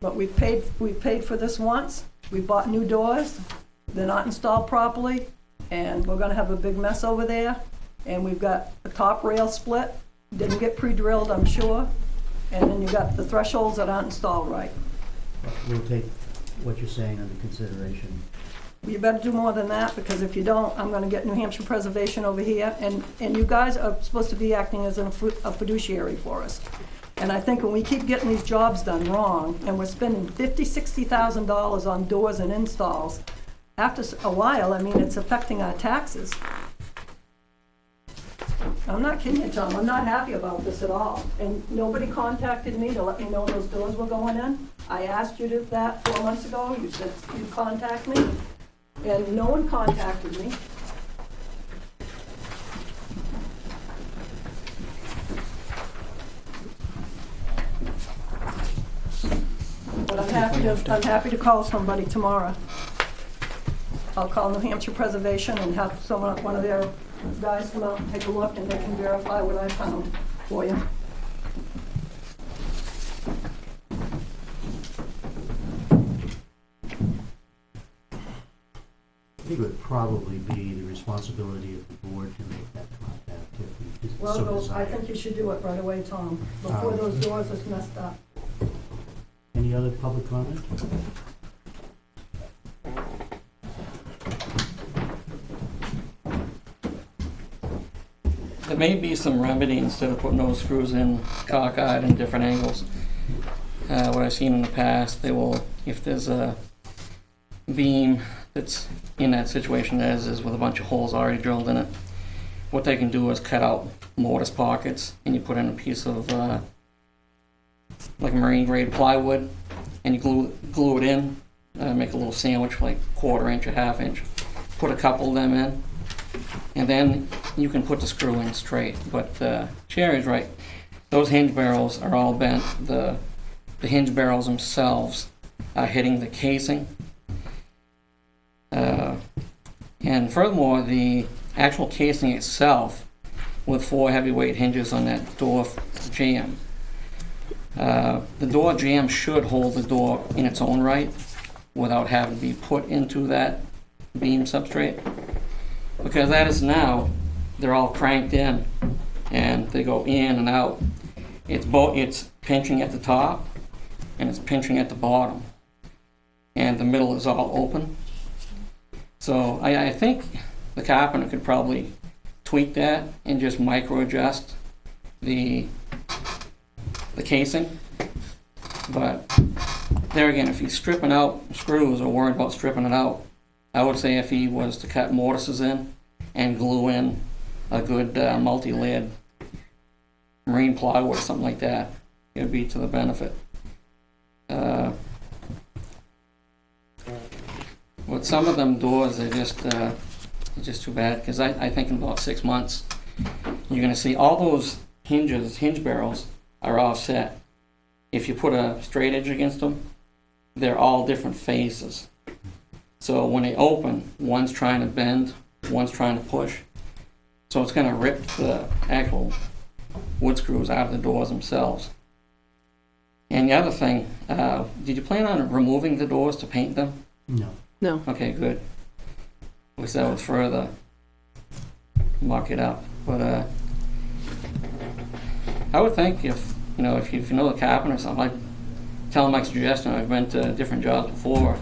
But we've paid for this once. We bought new doors. They're not installed properly. And we're gonna have a big mess over there. And we've got the top rail split, didn't get pre-drilled, I'm sure. And then you got the thresholds that aren't installed right. We'll take what you're saying under consideration. You better do more than that, because if you don't, I'm gonna get New Hampshire Preservation over here. And you guys are supposed to be acting as a fiduciary for us. And I think when we keep getting these jobs done wrong, and we're spending $50,000-$60,000 on doors and installs, after a while, I mean, it's affecting our taxes. I'm not kidding you, Tom, I'm not happy about this at all. And nobody contacted me to let me know those doors were going in. I asked you that 4 months ago, you said you'd contact me, and no one contacted me. But I'm happy to call somebody tomorrow. I'll call New Hampshire Preservation and have one of their guys come out and take a look, and they can verify what I found for you. probably be the responsibility of the board to make that contact if we Well, so those- I desire. think you should do it right away, Tom, before those doors is messed up. Any other public comment? There may be some remedy instead of putting those screws in cockeyed in different angles. What I've seen in the past, they will, if there's a beam that's in that situation as is with a bunch of holes already drilled in it, what they can do is cut out mortise pockets and you put in a piece of like marine grade plywood and you glue it in, make a little sandwich like 1/4 inch or 1/2 inch, put a couple of them in, and then you can put the screw in straight. But Cherry's right, those hinge barrels are all bent. The hinge barrels themselves are hitting the casing. And furthermore, the actual casing itself, with 4 heavyweight hinges on that door jamb, the door jamb should hold the door in its own right without having to be put into that beam substrate. Because as now, they're all cranked in and they go in and out. It's pinching at the top and it's pinching at the bottom. And the middle is all open. So I think the carpenter could probably tweak that and just micro adjust the casing. But there again, if he's stripping out screws or worried about stripping it out, I would say if he was to cut mortises in and glue in a good multi-layered marine plywood or something like that, it would be to the benefit. With some of them doors, they're just too bad, because I think in about 6 months, you're going to see all those hinge barrels are offset. If you put a straight edge against them, they're all different faces. So when they open, one's trying to bend, one's trying to push. So it's going to rip the actual wood screws out of the doors themselves. And the other thing, did you plan on removing the doors to paint them? No. No. Okay, good. Because that would further muck it up. But I would think if you know the carpenter or something, like tell him my suggestion. I've been to different jobs before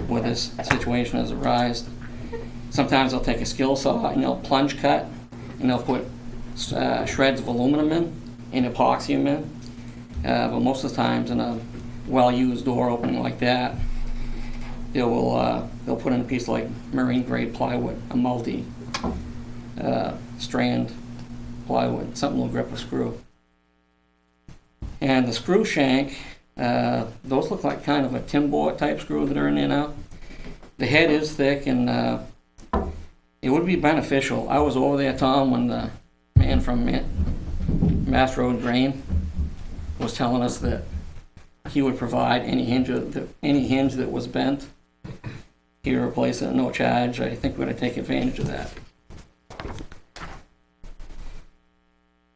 where this situation has arisen. Sometimes they'll take a skill saw and they'll plunge cut and they'll put shreds of aluminum in and epoxy them in. But most of the times in a well-used door opening like that, they'll put in a piece of like marine grade plywood, a multi strand plywood, something will grip a screw. And the screw shank, those look like kind of a Timbor type screw that are in there now. The head is thick and it would be beneficial. I was over there, Tom, when the man from Mass Road Grain was telling us that he would provide any hinge that was bent. He would replace it at no charge. I think we're going to take advantage of that.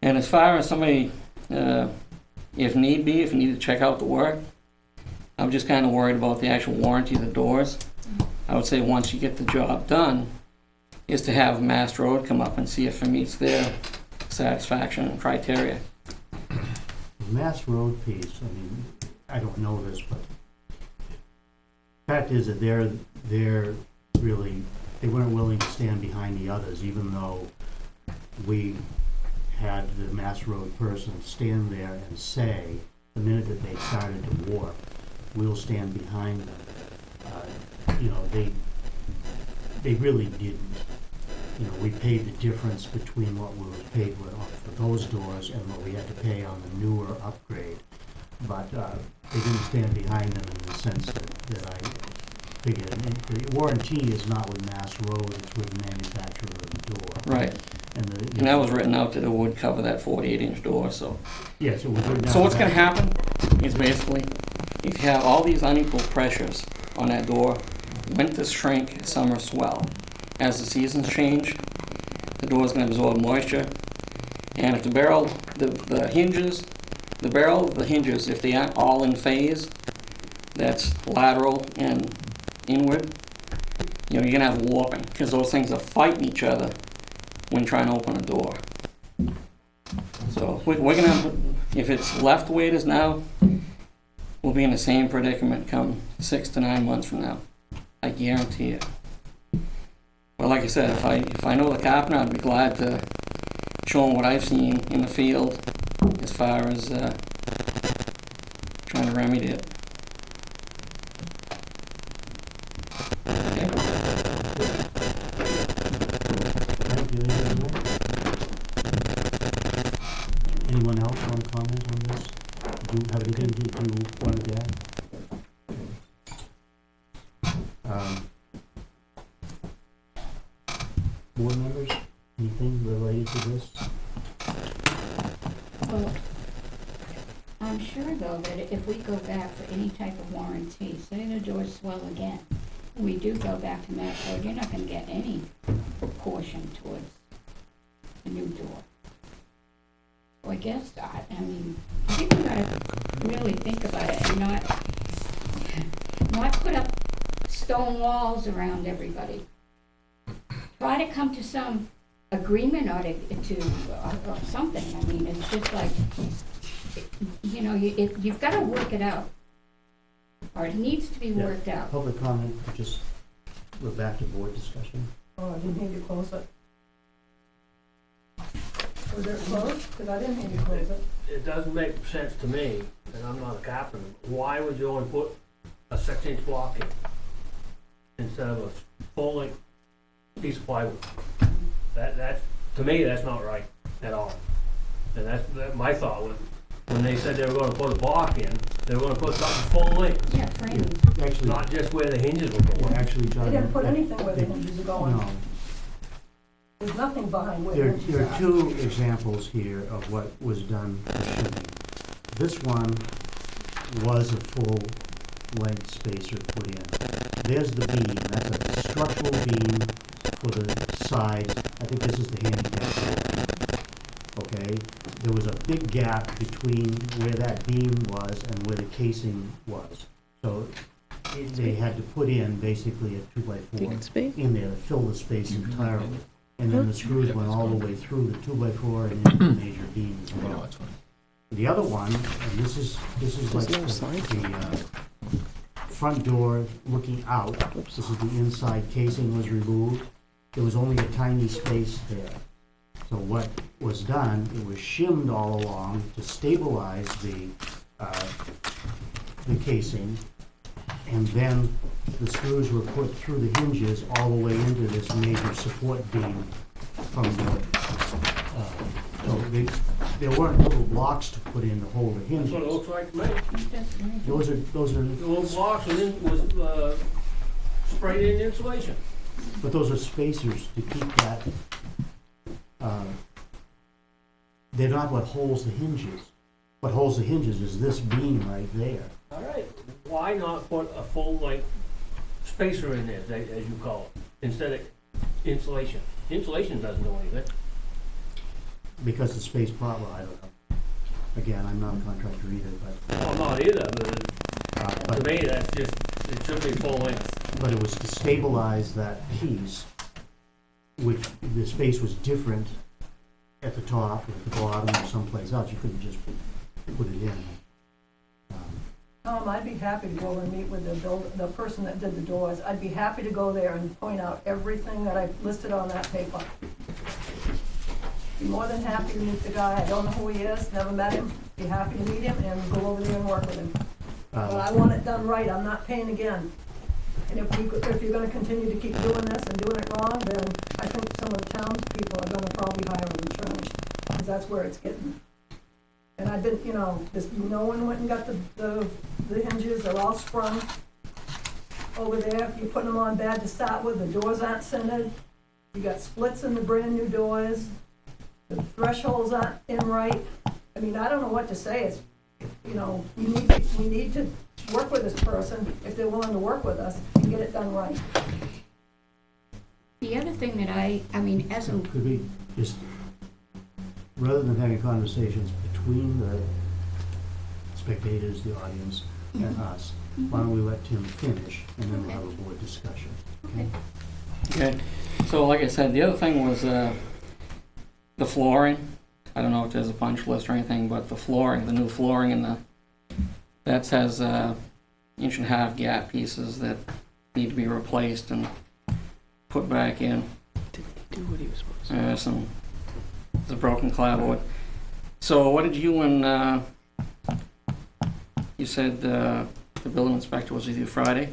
And as far as somebody, if need be, if you need to check out the work, I'm just kind of worried about the actual warranty of the doors. I would say once you get the job done, is to have Mass Road come up and see if it meets their satisfaction and criteria. The Mass Road piece, I mean, I don't know this, but fact is that they weren't willing to stand behind the others, even though we had the Mass Road person stand there and say, the minute that they started to warp, we'll stand behind them. They really didn't. We paid the difference between what we were paid for those doors and what we had to pay on the newer upgrade. But they didn't stand behind them in the sense that I figured. The warranty is not with Mass Road, it's with the manufacturer of the door. Right. And that was written out that it would cover that 48-inch door. So yes, it was written out. So what's going to happen is basically, if you have all these unequal pressures on that door, winters shrink, summer swell. As the seasons change, the door is going to absorb moisture. And if the barrel, the hinges, if they aren't all in phase, that's lateral and inward, you know, you're gonna have warping, because those things are fighting each other when trying to open a door. So we're gonna have, if it's left the way it is now, we'll be in the same predicament come 6 to 9 months from now. I guarantee it. But like I said, if I know the carpenter, I'd be glad to show him what I've seen in the field as far as trying to remedy it. Thank you. Anyone else want to comment on this? Do you have anything you want to add? Board members, anything related to this? Well, I'm sure though that if we go back for any type of warranty, say the doors swell again, we do go back to Mass Road, you're not gonna get any proportion towards the new door. So I guess, I mean, I think we gotta really think about it and not put up stone walls around everybody. Try to come to some agreement or or something. I mean, it's just like, you know, you've got to work it out, or it needs to be Yeah. worked out. Public comment, just, we're back to board discussion. Oh, I didn't hear you close it. Was it closed? Because I didn't hear you close it. It doesn't make sense to me, and I'm not a carpenter, why would you only put a 6-inch block in instead of a full-length piece of plywood? That's, to me, that's not right at all. And that's my thought when they said they were gonna put a block in, they were gonna put something full length, Yeah, frames. Actually, not just where the hinges were going. actually, John. They didn't put anything where the hinges are going. No. There's nothing behind where the hinges There are. are two examples here of what was done for shimming. This one was a full-length spacer put in. There's the beam, that's a structural beam for the sides. I think this is the handicap door. Okay? There was a big gap between where that beam was and where the casing was. So they had to put in basically a 2x4 space? in there to fill the space entirely. And then the screws went all the way through the 2x4 and into the major beam as No, well. that's fine. The other one, and this is like There's no sign. the front door looking out. This is the inside casing was removed. There was only a tiny space there. So what was done, it was shimmed all along to stabilize the casing. And then the screws were put through the hinges all the way into this major support beam from the, so there weren't little blocks to put in to hold the That's what it hinges. looks like to me. Those are, The little blocks was sprayed in insulation. but those are spacers to keep that, they're not what holds the hinges. What holds the hinges is this beam right there. All right, why not put a full-length spacer in there, as you call it, instead of insulation? Insulation doesn't do anything. Because the space problem, I don't know. Again, I'm not a contractor either, Well, not either, but to but me, that's just, it should be full-length. but it was to stabilize that piece, which the space was different at the top or at the bottom or someplace else. You couldn't just put it in. I'd be happy to go over and meet with the person that did the doors. I'd be happy to go there and point out everything that I listed on that paper. Be more than happy to meet the guy. I don't know who he is, never met him. Be happy to meet him and go over there and work with him. But I want it done right. I'm not paying again. And if you're gonna continue to keep doing this and doing it wrong, then I think some of the townspeople are gonna probably hire an attorney, because that's where it's getting. And I've been, no one went and got the hinges, they're all sprung over there. You're putting them on bad to start with, the doors aren't centered. You got splits in the brand new doors. The thresholds aren't in right. I mean, I don't know what to say. It's, we need to work with this person if they're willing to work with us and get it done right. The other thing that I mean, as a, Could we just, rather than having conversations between the spectators, the audience, and us, why don't we let Tim finish, and then we'll have a board discussion, okay? okay, Okay, so like I said, the other thing was, the flooring. I don't know if there's a punch list or anything, but the flooring, the new flooring in the, that has, 1.5-inch gap pieces that need to be replaced and put back in. Didn't he do what he was supposed to? There's a broken clapboard. So what did you and, you said, the building inspector was with you Friday?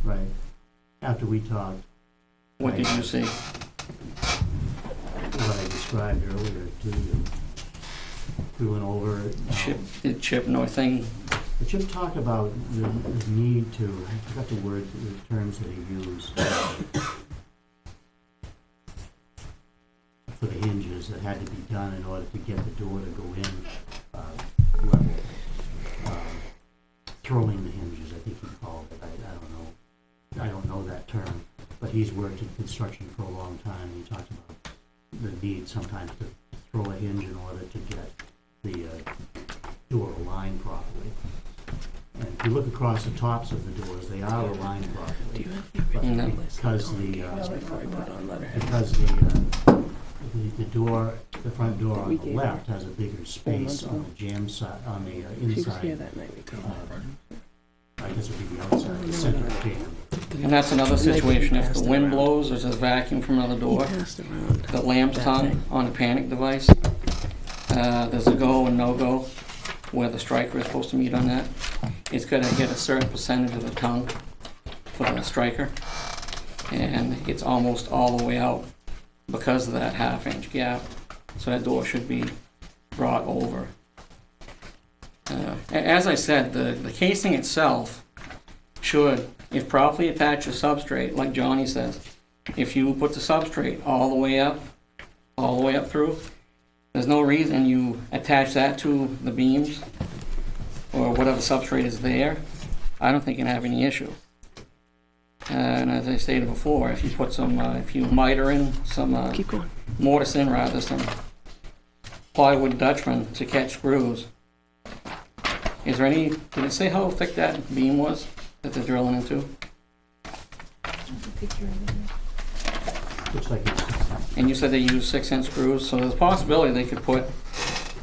Right. After we talked, What did you see? what I described earlier to you, we went over it. Did Chip know anything? The Chip talked about the need to, I forgot the terms that he used, for the hinges that had to be done in order to get the door to go in, level. Throwing the hinges, I think he called it, I don't know that term, but he's worked in construction for a long time. He talked about the need sometimes to throw a hinge in order to get the door aligned properly. And if you look across the tops of the doors, they are aligned Do properly. you have the original No. list? Because Before I put on letterhead. because the door, the front door That on we the gave left has a bigger space months on the jam side, on the She was here inside. that night we talked. I guess it would be the outside, the center jam. And that's another situation. If the wind blows or there's a vacuum from another He door, passed around. the lamb's that tongue thing. on the panic device, there's a go and no-go where the striker is supposed to meet on that. It's gonna hit a certain percentage of the tongue for the striker, and it's almost all the way out because of that 1/2-inch gap. So that door should be brought over. As I said, the casing itself should, if properly attached to substrate, like Johnny says, if you put the substrate all the way up through, there's no reason you attach that to the beams or whatever substrate is there. I don't think you can have any issue. And as I stated before, if you put some, if you miter in some, Keep going. mortise in rather, some plywood Dutchman to catch screws. Is there any, did it say how thick that beam was that they're drilling into? Looks like it's, And you said they used 6-inch screws, so there's a possibility they could put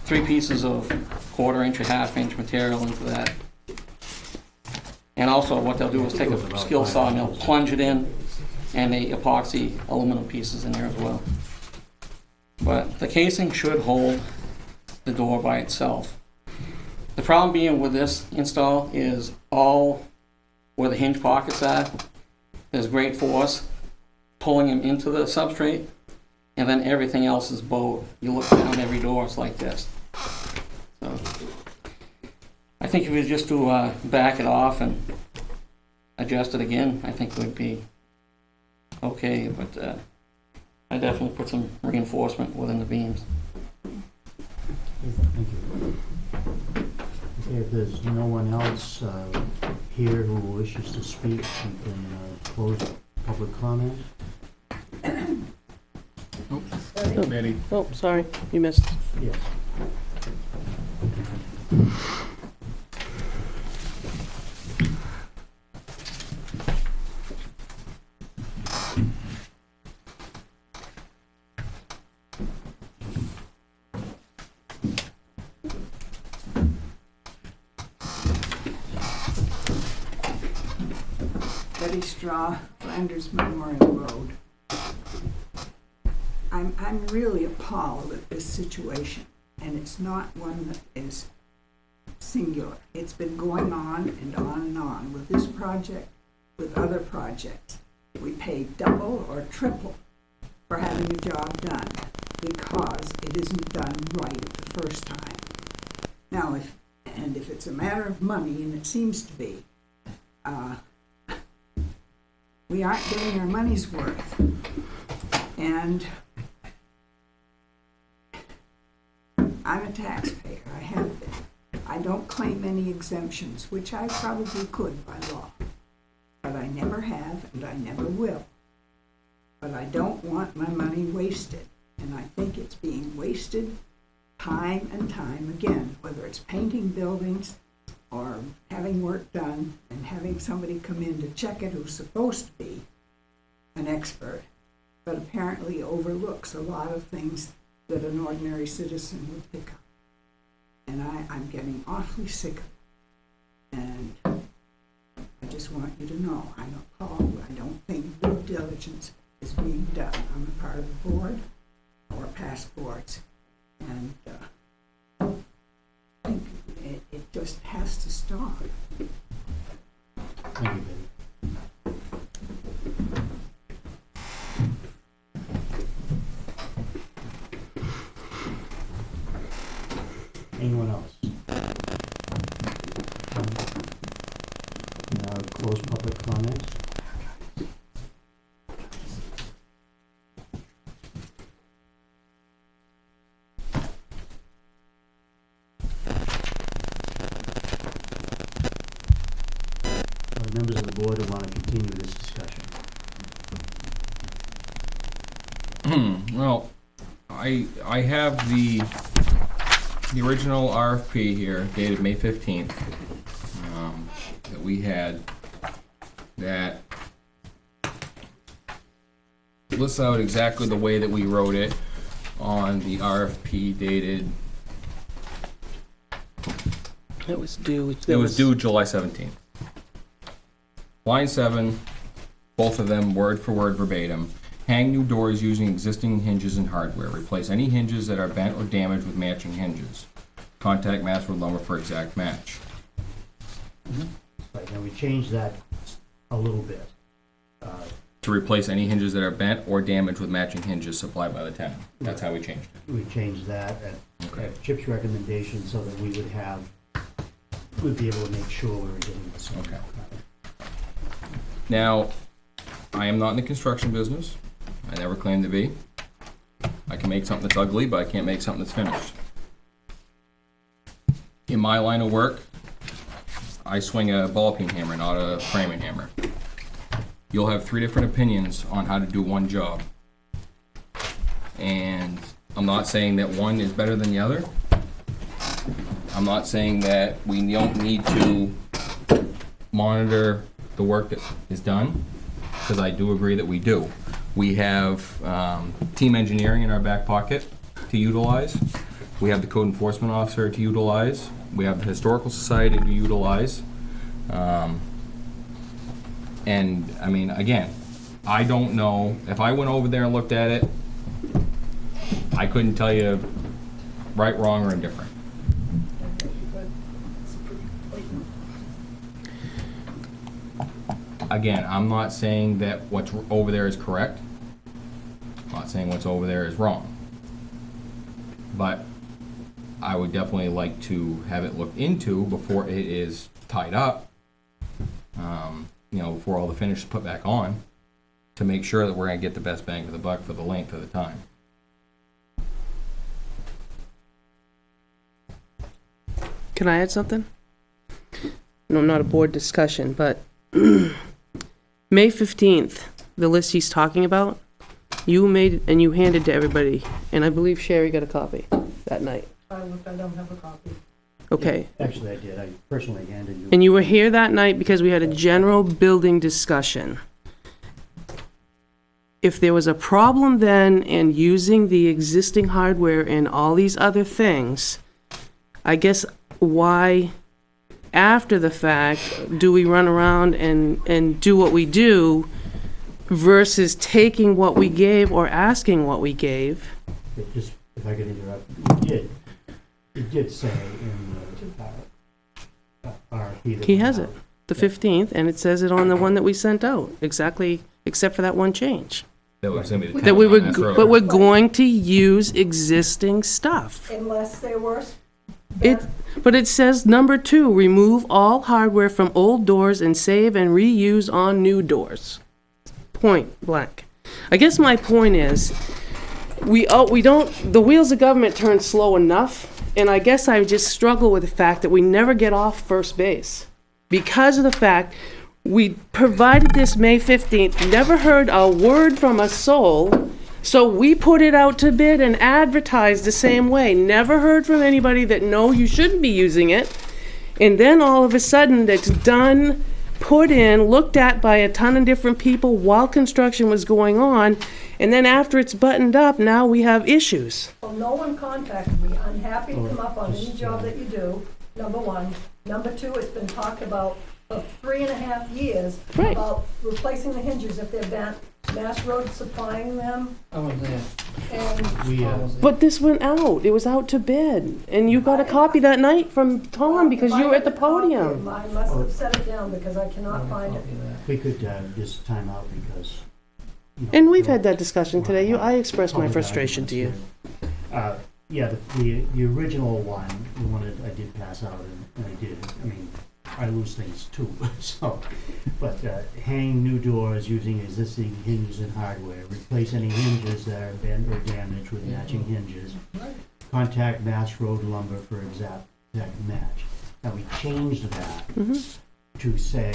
3 pieces of 1/4-inch or 1/2-inch material into that. And also what they'll do is take a skill saw and they'll plunge it in, and the epoxy aluminum pieces in there as well. But the casing should hold the door by itself. The problem being with this install is all where the hinge pockets are, there's great force pulling them into the substrate, and then everything else is bowed. You look down every door, it's like this. So I think if we just do back it off and adjust it again, I think it would be okay, but I definitely put some reinforcement within the beams. thank you. Okay, if there's no one else here who wishes to speak, we can close public comment. Manny, Oh, sorry, you missed. Yes. Betty Straw, Flanders Memorial Road. I'm really appalled at this situation, and it's not one that is singular. It's been going on and on with this project, with other projects. We pay double or triple for having a job done because it isn't done right the first time. Now, if it's a matter of money, and it seems to be, we aren't getting our money's worth. And I'm a taxpayer, I have been. I don't claim any exemptions, which I probably could by law. But I never have, and I never will. But I don't want my money wasted, and I think it's being wasted time and time again, whether it's painting buildings or having work done and having somebody come in to check it who's supposed to be. an expert, but apparently overlooks a lot of things that an ordinary citizen would pick up. And I'm getting awfully sick of it. And I just want you to know, I'm appalled. I don't think due diligence is being done on the part of the board or past boards. And I think it just has to stop. Thank you, Betty. Anyone else? Now close public comments. Members of the board who want to continue this discussion. Well, I have the original RFP here dated May 15th that we had that lists out exactly the way that we wrote it on the RFP dated. It was due. It was due July 17th. Line 7, both of them word for word verbatim. Hang new doors using existing hinges and hardware. Replace any hinges that are bent or damaged with matching hinges. Contact Masswood Lumber for exact match. Right, now we changed that a little bit. To replace any hinges that are bent or damaged with matching hinges supplied by the tenant. That's how we changed it. We changed that Okay. at Chip's recommendation so that we'd be able to make sure we were getting the same. Okay. Now, I am not in the construction business. I never claimed to be. I can make something that's ugly, but I can't make something that's finished. In my line of work, I swing a ball peen hammer, not a framing hammer. You'll have 3 different opinions on how to do one job. And I'm not saying that one is better than the other. I'm not saying that we don't need to monitor the work that is done, because I do agree that we do. We have team engineering in our back pocket to utilize. We have the code enforcement officer to utilize. We have the historical society to utilize. And I mean, again, I don't know, if I went over there and looked at it, I couldn't tell you right, wrong, or indifferent. Again, I'm not saying that what's over there is correct. I'm not saying what's over there is wrong. But I would definitely like to have it looked into before it is tied up, before all the finish is put back on, to make sure that we're going to get the best bang for the buck for the length of the time. Can I add something? No, not a board discussion, but May 15th, the list he's talking about, you made and you handed to everybody, and I believe Sherry got a copy that night. I don't have a copy. Okay. Actually, I did. I personally handed you. And you were here that night because we had a general building discussion. If there was a problem then in using the existing hardware and all these other things, I guess why, after the fact, do we run around and do what we do versus taking what we gave or asking what we gave? Just, if I could interrupt, it did say in the RFP that He went has out. it, the 15th, and it says it on the one that we sent out, exactly, except for that one change. That was going to be the That we tenant were, on Mass Road. but we're going to use existing stuff. Unless there were. But it says, number 2, remove all hardware from old doors and save and reuse on new doors. Point blank. I guess my point is, the wheels of government turn slow enough, and I guess I just struggle with the fact that we never get off first base. Because of the fact we provided this May 15th, never heard a word from a soul, so we put it out to bid and advertised the same way. Never heard from anybody that, no, you shouldn't be using it. And then all of a sudden, it's done put in, looked at by a ton of different people while construction was going on, and then after it's buttoned up, now we have issues. Well, no one contacted me. I'm happy to come up on any job that you do, number one. Number two, it's been talked about for 3.5 years Right. about replacing the hinges if they're bent. Mass Road supplying them, I was there. and We, But this went out, it was out to bid, and you got a copy that night from Tom because you were at the podium. I must have set it down because I cannot find it. we could just time out because. And we've had that discussion today, I expressed my frustration to you. Yeah, the original one, the one that I did pass out, and I did, I mean, I lose things too, so. But hang new doors using existing hinges and hardware, replace any hinges that are bent or damaged with matching hinges. Contact Mass Road Lumber for exact match. Now, we changed that to say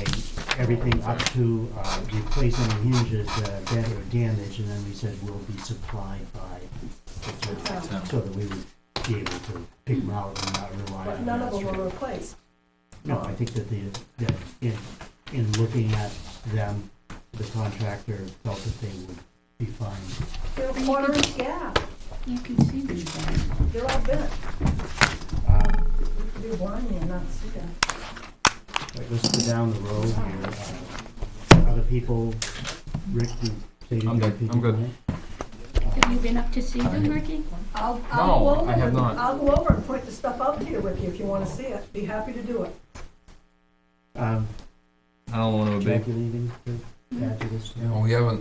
everything up to replace any hinges that are bent or damaged, and then we said will be supplied by the town, so that we would be able to pick them out and not rely But on none of Mass them Road. were replaced. No, I think that that in looking at them, the contractor felt that they would be fine. They're a 1/4 gap. You can see these guys. They're all bent. Um, You could be blind and not see that. Right, let's go down the road here. Other people, Rick, you stated I'm your good. I'm good. opinion. Have you been up to see them, Ricky? I'll No, go over I have and- not. I'll go over and point the stuff out to you, Ricky, if you wanna see it. Be happy to do it. Um, I don't want to Jack, be. you anything to add to this? You know,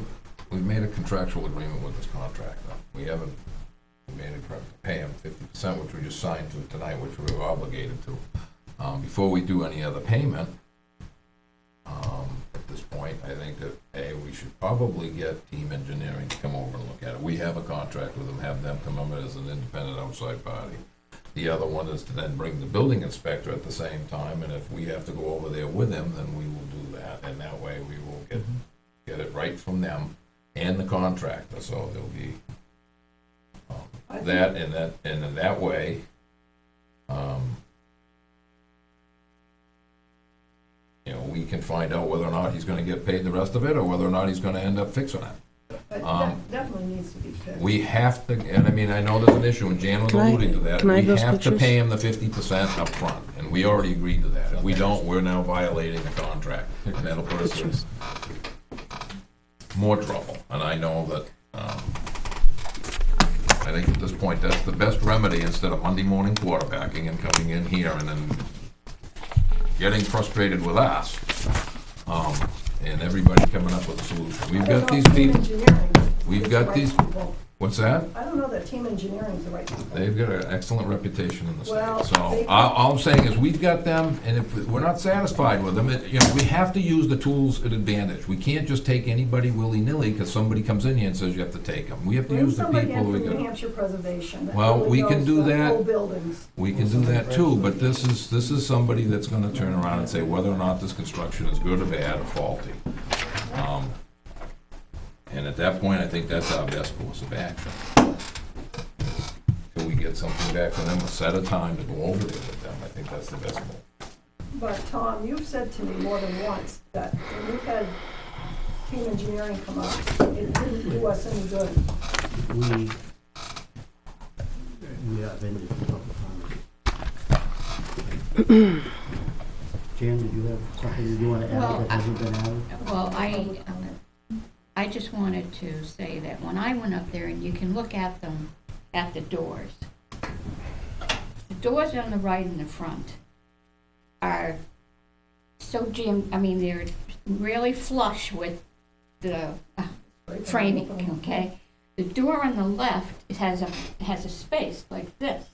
we've made a contractual agreement with this contractor. We haven't made a to pay him 50%, which we just signed to tonight, which we were obligated to. Before we do any other payment, at this point, I think that, we should probably get Team Engineering to come over and look at it. We have a contract with them, have them come over as an independent outside party. The other one is to then bring the building inspector at the same time, and if we have to go over there with him, then we will do that, and that way we will get it right from them and the contractor, so there'll be I think- that, and in that way, we can find out whether or not he's gonna get paid the rest of it, or whether or not he's gonna end up fixing it. That definitely needs to be fixed. We have to, and I mean, I know there's an issue, and Jan was Can I- alluding to that. can I have We those have to pictures? pay him the 50% up front, and we already agreed to that. If we don't, we're now violating the contract, and that'll put us in Pictures. more trouble. And I know that, I think at this point, that's the best remedy, instead of Monday morning quarterbacking and coming in here and then getting frustrated with us, and everybody coming up with a solution. We've got these people, we've got these, what's that? I don't know that Team Engineering's the right people. They've got an excellent reputation in the Well, state, so they- all I'm saying is, we've got them, and if we're not satisfied with them, we have to use the tools at advantage. We can't just take anybody willy-nilly, because somebody comes in here and says you have to take them. We have to Bring use the somebody people in we from New got. Hampshire Preservation. that Well, really we can knows do the that. whole buildings. We can do that too, but this is somebody that's gonna turn around and say whether or not this construction is good or bad or faulty. And at that point, I think that's our best course of action. Till we get something back from them, a set of time to go over there with them, I think that's the best move. But Tom, you've said to me more than once that when you've had Team Engineering come up, it didn't do us any good. We have ended a couple of times. Jan, did you have something you want to add Well, that hasn't been added? Well, I just wanted to say that when I went up there, and you can look at them, at the doors. The doors on the right and the front are so jammed, I mean, they're really flush with the framing, okay? The door on the left, it has a space like this.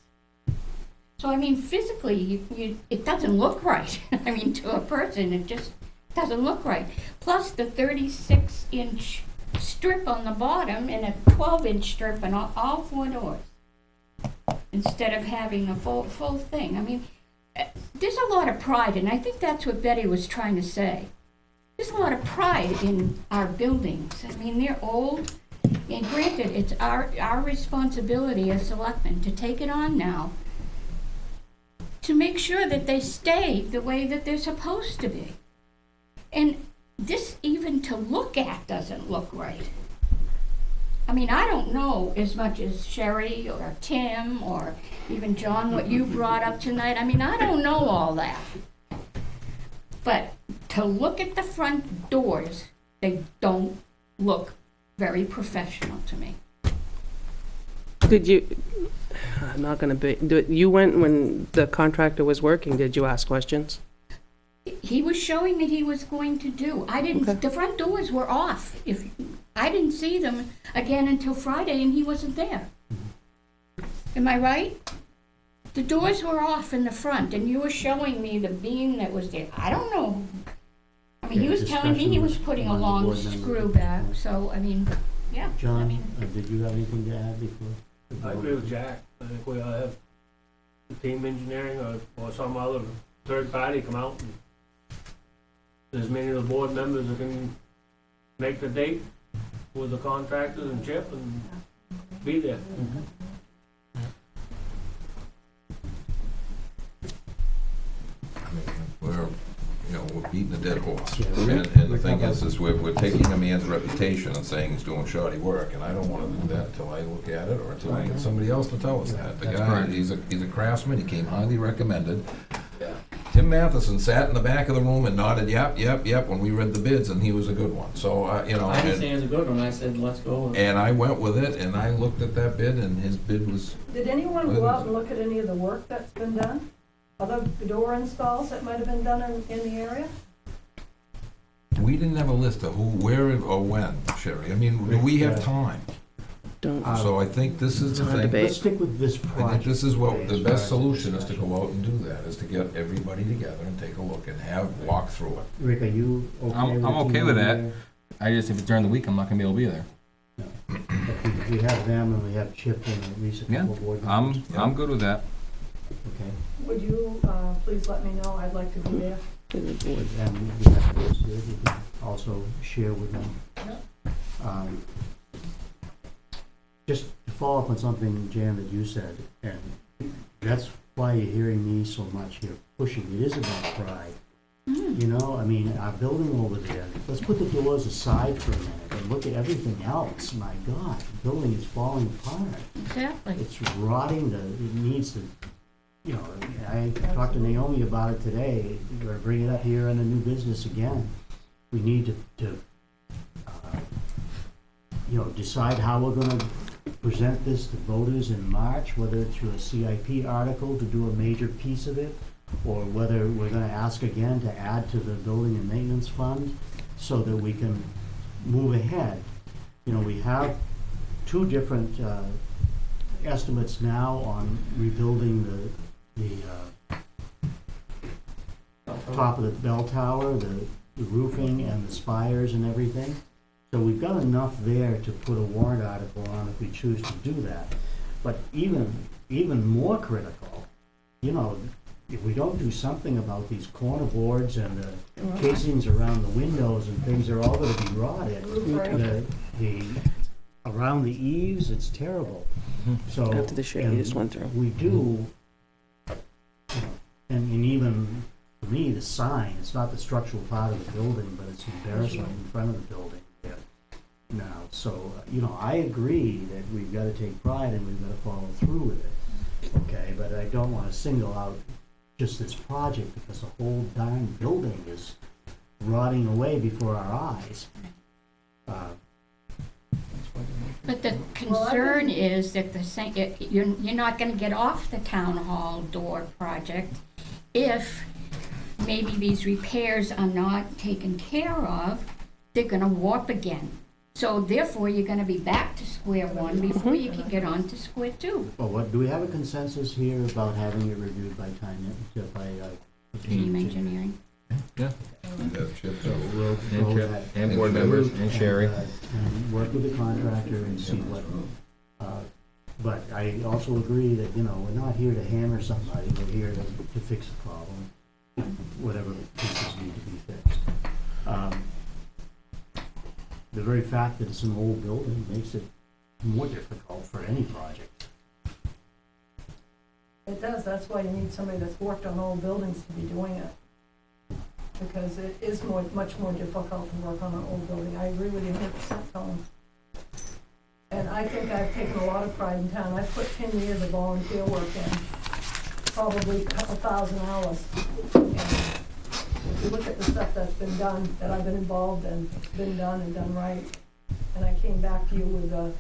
So, I mean, physically, it doesn't look right. I mean, to a person, it just doesn't look right. Plus the 36-inch strip on the bottom and a 12-inch strip on all four doors, instead of having a full thing. I mean, there's a lot of pride, and I think that's what Betty was trying to say. There's a lot of pride in our buildings. I mean, they're old, and granted, it's our responsibility as selectmen to take it on now to make sure that they stay the way that they're supposed to be. And this even to look at doesn't look right. I mean, I don't know as much as Sherry or Tim or even John, what you brought up tonight. I mean, I don't know all that. But to look at the front doors, they don't look very professional to me. Did you, I'm not gonna be, you went when the contractor was working, did you ask questions? He was showing that he was going to do. I didn't, Okay. the front doors were off. I didn't see them again until Friday and he wasn't there. Am I right? The doors were off in the front and you were showing me the beam that was there. I don't know. I mean, he Yeah, was telling me he was discussion putting a among the long board members. screw back, so, I mean, yeah. I John, mean, did you have anything to add before? I agree with Jack. I think we ought to have the team engineering or some other third party come out and as many of the board members that can make the date with the contractors and Chip and be there. I mean, we're beating a dead horse. Yeah, And the thing is we're taking a man's reputation and saying he's doing shoddy work, and I don't wanna do that until I look at it, or until I get somebody else to tell us that. The That's guy, correct. he's a craftsman, he came highly recommended. Tim Matheson sat in the back of the room and nodded, yep, when we read the bids, and he was a good one, so, I didn't say it was a good one, I said, let's go. and I went with it, and I looked at that bid, and his bid was, Did anyone go out and look at any of the work that's been done? Other door installs that might have been done in the area? we didn't have a list of who, where, or when, Sherry. I mean, do we have time? Don't, So I think this is the It's on thing. debate. Let's stick with this I think project. this is what, the as best far solution as is to go out and do that, is to get everybody together and take a look and walk through it. Rick, are you okay I'm with okay the with team that. there? I just, if it's during the week, I'm not gonna be able to be there. If we have them and we have Chip and at least a Yeah, couple of board members. I'm good with that. Okay. Would you, please let me know, I'd like to be there. And we have those here, you can also share with them. Um, Just to follow up on something, Jan, that you said, and that's why you're hearing me so much here pushing, it is about pride. You know, I mean, our building over there, let's put the doors aside for a minute and look at everything else. My God, the building is falling apart. exactly. It's rotting, it needs to, you know, I talked to Naomi about it today, we're gonna bring it up here in a new business again. We need to decide how we're gonna present this to voters in March, whether it's through a CIP article to do a major piece of it, or whether we're gonna ask again to add to the building and maintenance fund so that we can move ahead. You know, we have two different estimates now on rebuilding the top of the bell tower, the roofing and the spires and everything. So we've got enough there to put a warrant article on if we choose to do that. But even more critical, you know, if we don't do something about these corner boards and the casings around the windows and things are all gonna be rotted. Around the eaves, it's terrible. So. after the shade you just went through. We do, and even for me, the sign, it's not the structural part of the building, but it's embarrassment in front of the building there now. So, I agree that we've gotta take pride and we've gotta follow through with it, okay? But I don't wanna single out just this project because the whole darn building is rotting away before our eyes. But the concern is that you're not gonna get off the town hall door project if maybe these repairs are not taken care of, they're gonna warp again. So therefore, you're gonna be back to square one before you can get on to square two. Well, do we have a consensus here about having it reviewed by Team engineering. Yeah. Have Chip, So we'll And throw Chip, that. and board members, and Sherry. And work with the contractor and see what, but I also agree that, we're not here to hammer somebody, we're here to fix the problem, whatever pieces need to be fixed. The very fact that it's an old building makes it more difficult for any project. It does, that's why you need somebody that's worked on old buildings to be doing it. because it is much more difficult to work on an old building. I agree with you 100%, Tom. And I think I've taken a lot of pride in town. I've put 10 years of volunteer work in, probably a couple thousand hours. And if you look at the stuff that's been done, that I've been involved in, it's been done and done right. And I came back to you with the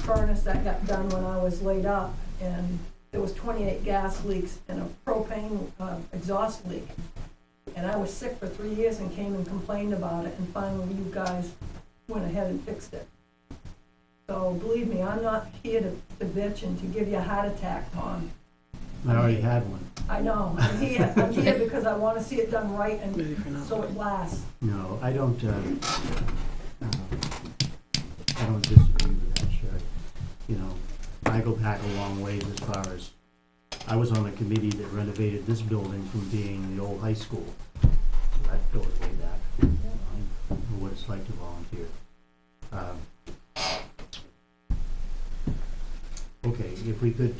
furnace that got done when I was laid up, and there was 28 gas leaks and a propane exhaust leak. And I was sick for 3 years and came and complained about it, and finally you guys went ahead and fixed it. So believe me, I'm not here to bitch and to give you a heart attack, Tom. I already had one. I know, I'm here because I wanna see it done right and so it lasts. No, I don't disagree with that, Sherry. You know, I go back a long ways as far as, I was on a committee that renovated this building from being the old high school. So that goes way back. I know what it's like to volunteer. Okay, if we could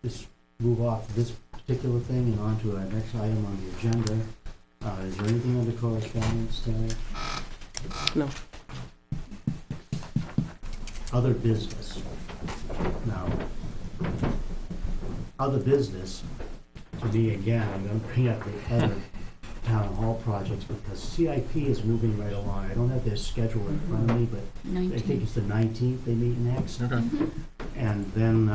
just move off this particular thing and on to our next item on the agenda. Is there anything under correspondence tonight? No. Other business. Now, other business, to me, again, I'm gonna bring up the other town hall projects because CIP is moving right along. I don't have their schedule in front of me, but I think 19. it's the 19th they meet next. Okay. And then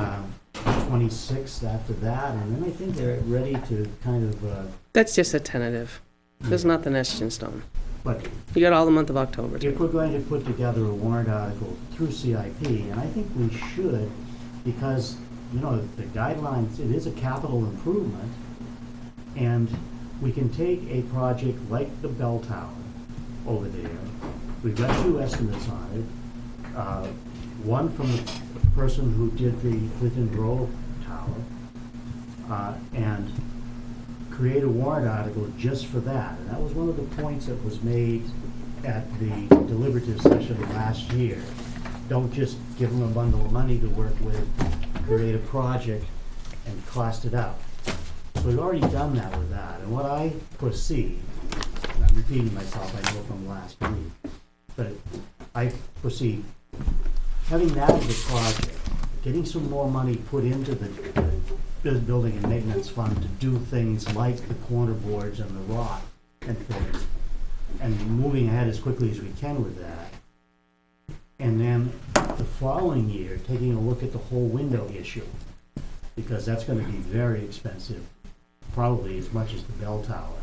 26th after that, and then I think they're ready to kind of, That's just a tentative. There's nothing etched in stone. but You got all the month of October if too. we're going to put together a warrant article through CIP, and I think we should, because, you know, the guidelines, it is a capital improvement, and we can take a project like the bell tower over there. We've got 2 estimates on it. One from the person who did the Clinton Grove Tower, and create a warrant article just for that. And that was one of the points that was made at the deliberative session last year. Don't just give them a bundle of money to work with, create a project and cost it out. So we've already done that with that. And what I foresee, and I'm repeating myself, I know from last week, but I foresee having that as a project, getting some more money put into the building and maintenance fund to do things like the corner boards and the rock and things, and moving ahead as quickly as we can with that. And then the following year, taking a look at the whole window issue, because that's gonna be very expensive, probably as much as the bell tower.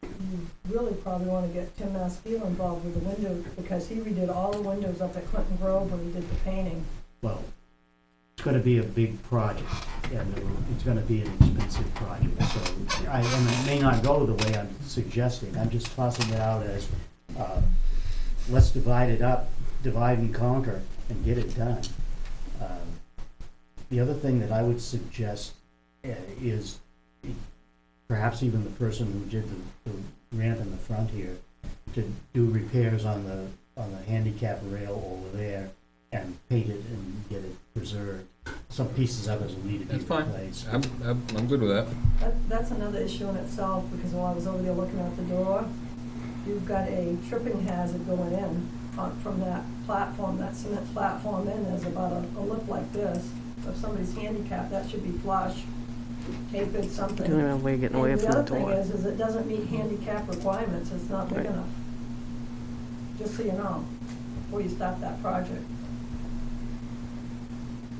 You really probably wanna get Tim Maskeel involved with the windows, because he redid all the windows up at Clinton Grove when he did the painting. Well, it's gonna be a big project, and it's gonna be an expensive project, so, and it may not go the way I'm suggesting, I'm just tossing it out as, let's divide it up, divide and conquer, and get it done. The other thing that I would suggest is perhaps even the person who did the ramp in the front here, to do repairs on the handicap rail over there, and paint it and get it preserved. Some pieces of it will need to be That's fine. replaced. I'm good with that. That's another issue in itself, because while I was over there looking out the door, you've got a tripping hazard going in from that platform, that cement platform in, there's about a lip like this. If somebody's handicapped, that should be flush, taped, something. Getting away, getting away And from the the other thing door. is it doesn't meet handicap requirements, it's not big Right. enough. Just so you know, before you start that project.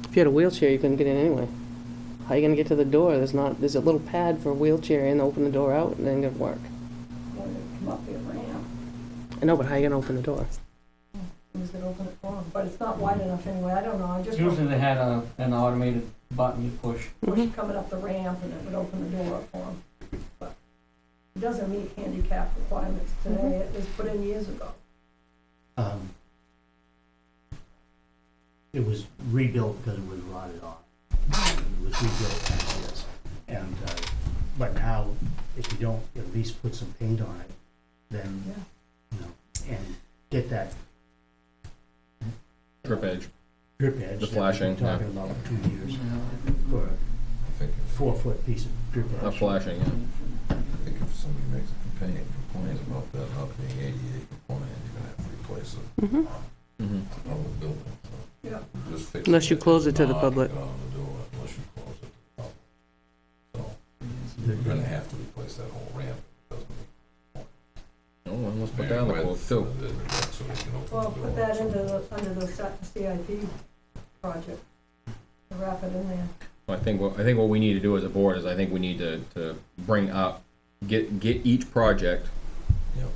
If you had a wheelchair, you couldn't get in anyway. How you gonna get to the door? There's a little pad for a wheelchair in, open the door out, and then it'll work. When you come up the ramp, I know, but how you gonna open the door? who's gonna open it for them? But it's not wide enough anyway, I don't know, I just. Usually they had an automated button you push. Push coming up the ramp and it would open the door up for them. But it doesn't meet handicap requirements today, it was put in years ago. It was rebuilt because it was rotted off. It was rebuilt as is. And, but now, if you don't at least put some paint on it, then, Yeah. you know, and get that Drip edge. drip edge. The that flashing, we've been talking about for 2 years, for I think a 4-foot piece of drip edge. Not flashing, yeah. opinion complains about that not being ADA compliant, you're gonna have to replace it. Mm-hmm. On the building, so. Yeah. Just fix Unless you close it to the knock public. it on the door, unless you close it to the public. So, you're gonna have to replace that whole ramp. It doesn't make Oh, well, let's put that on the quote width, too. so they can open Well, the door. put that under the CIP project, and wrap it in there. I think what we need to do as a board is I think we need to bring up, get each project Yep.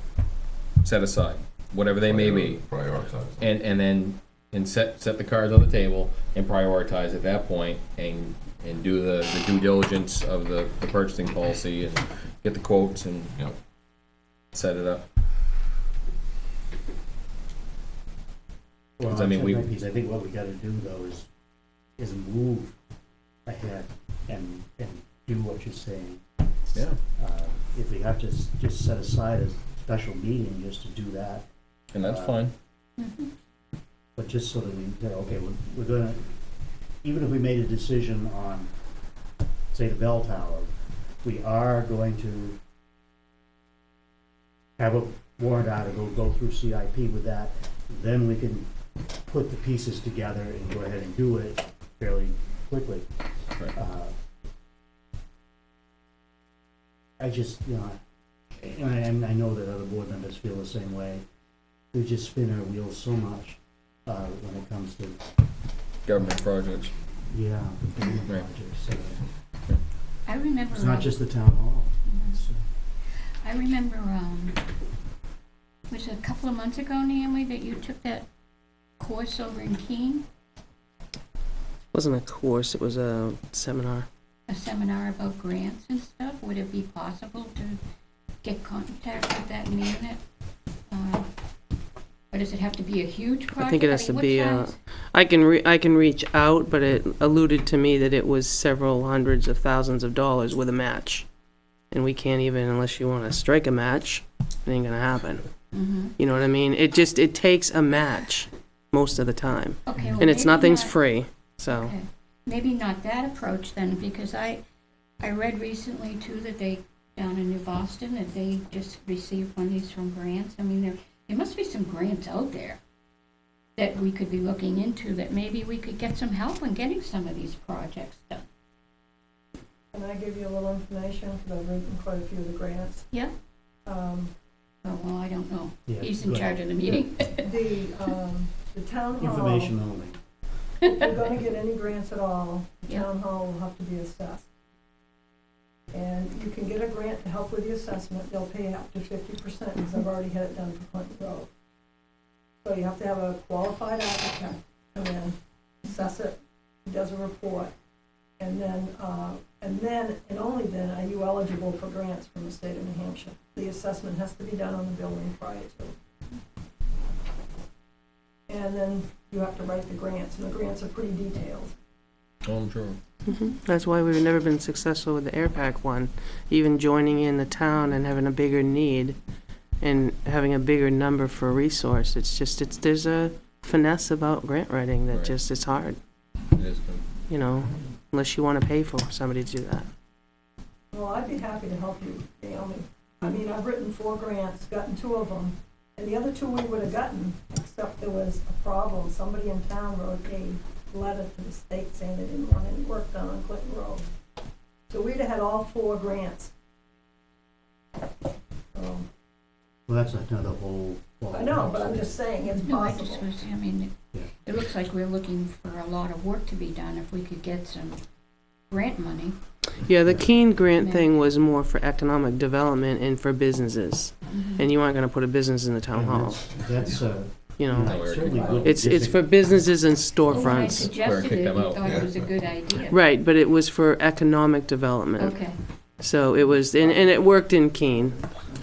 set aside, whatever they may be, Prioritize. and then set the cards on the table and prioritize at that point and do the due diligence of the purchasing policy and get the quotes and Yep. set it up. Well, 'Cause I mean, we- I think what we gotta do though is move ahead and do what you're saying. Yeah. If we have to just set aside a special meeting just to do that, And that's fine. Mhm. but just so that we, say, okay, we're gonna, even if we made a decision on, say, the bell tower, we are going to have a warrant article, go through CIP with that, then we can put the pieces together and go ahead and do it fairly quickly. Right. I just, and I know that other board members feel the same way. We just spin our wheels so much when it comes to, Government projects. yeah, the big Right. projects. I remember. It's not just the town hall. Mhm. I remember, was it a couple of months ago, Naomi, that you took that course over in Keene? Wasn't a course, it was a seminar. A seminar about grants and stuff? Would it be possible to get contact with that man? Or does it have to be a huge project? I think it has to mean, be, what size? I can reach out, but it alluded to me that it was several hundreds of thousands of dollars with a match. And we can't even, unless you wanna strike a match, it ain't gonna happen. Mhm. You know what I mean? It takes a match most of the time. Okay, well, And it's maybe nothing's not- free, so. Okay, maybe not that approach then, because I read recently too that they, down in New Boston, that they just received monies from grants. I mean, there must be some grants out there that we could be looking into, that maybe we could get some help in getting some of these projects done. Can I give you a little information, because I've written quite a few of the grants. Yeah? Um, Oh, well, I don't know. Yeah, He's in go charge ahead. of the meeting. the town hall. Information only. If we're gonna get any grants at all, the Yeah. town hall will have to be assessed. And you can get a grant to help with the assessment, they'll pay up to 50%, because I've already had it done for Clinton Road. So you have to have a qualified applicant come in, assess it, he does a report, and then and only then are you eligible for grants from the state of New Hampshire. The assessment has to be done on the building prior to. And then you have to write the grants, and the grants are pretty detailed. Oh, I'm sure. That's why we've never been successful with the air pack one. Even joining in the town and having a bigger need and having a bigger number for resource. There's a finesse about grant writing that Right. just, it's hard, It is good. you know, unless you want to pay for somebody to do that. Well, I'd be happy to help you, Naomi. I mean, I've written 4 grants, gotten 2 of them, and the other 2 we would have gotten, except there was a problem. Somebody in town wrote a letter to the state saying they didn't want any work done on Clinton Road. So we'd have had all 4 grants. Well, that's another whole. I know, but I'm just saying, it's No, I just possible. was, I mean, it looks like we're looking for a lot of work to be done if we could get some grant money. Yeah, the Keene grant Yeah. thing was more for economic development and for businesses. And you aren't going to put a business in the town And hall, That's, you know. No, Eric. certainly good. It's for businesses and Well, when I storefronts. suggested kick it, them we out, thought yeah. it was a good idea. Right, but it was for economic development. Okay. So it was, and it worked in Keene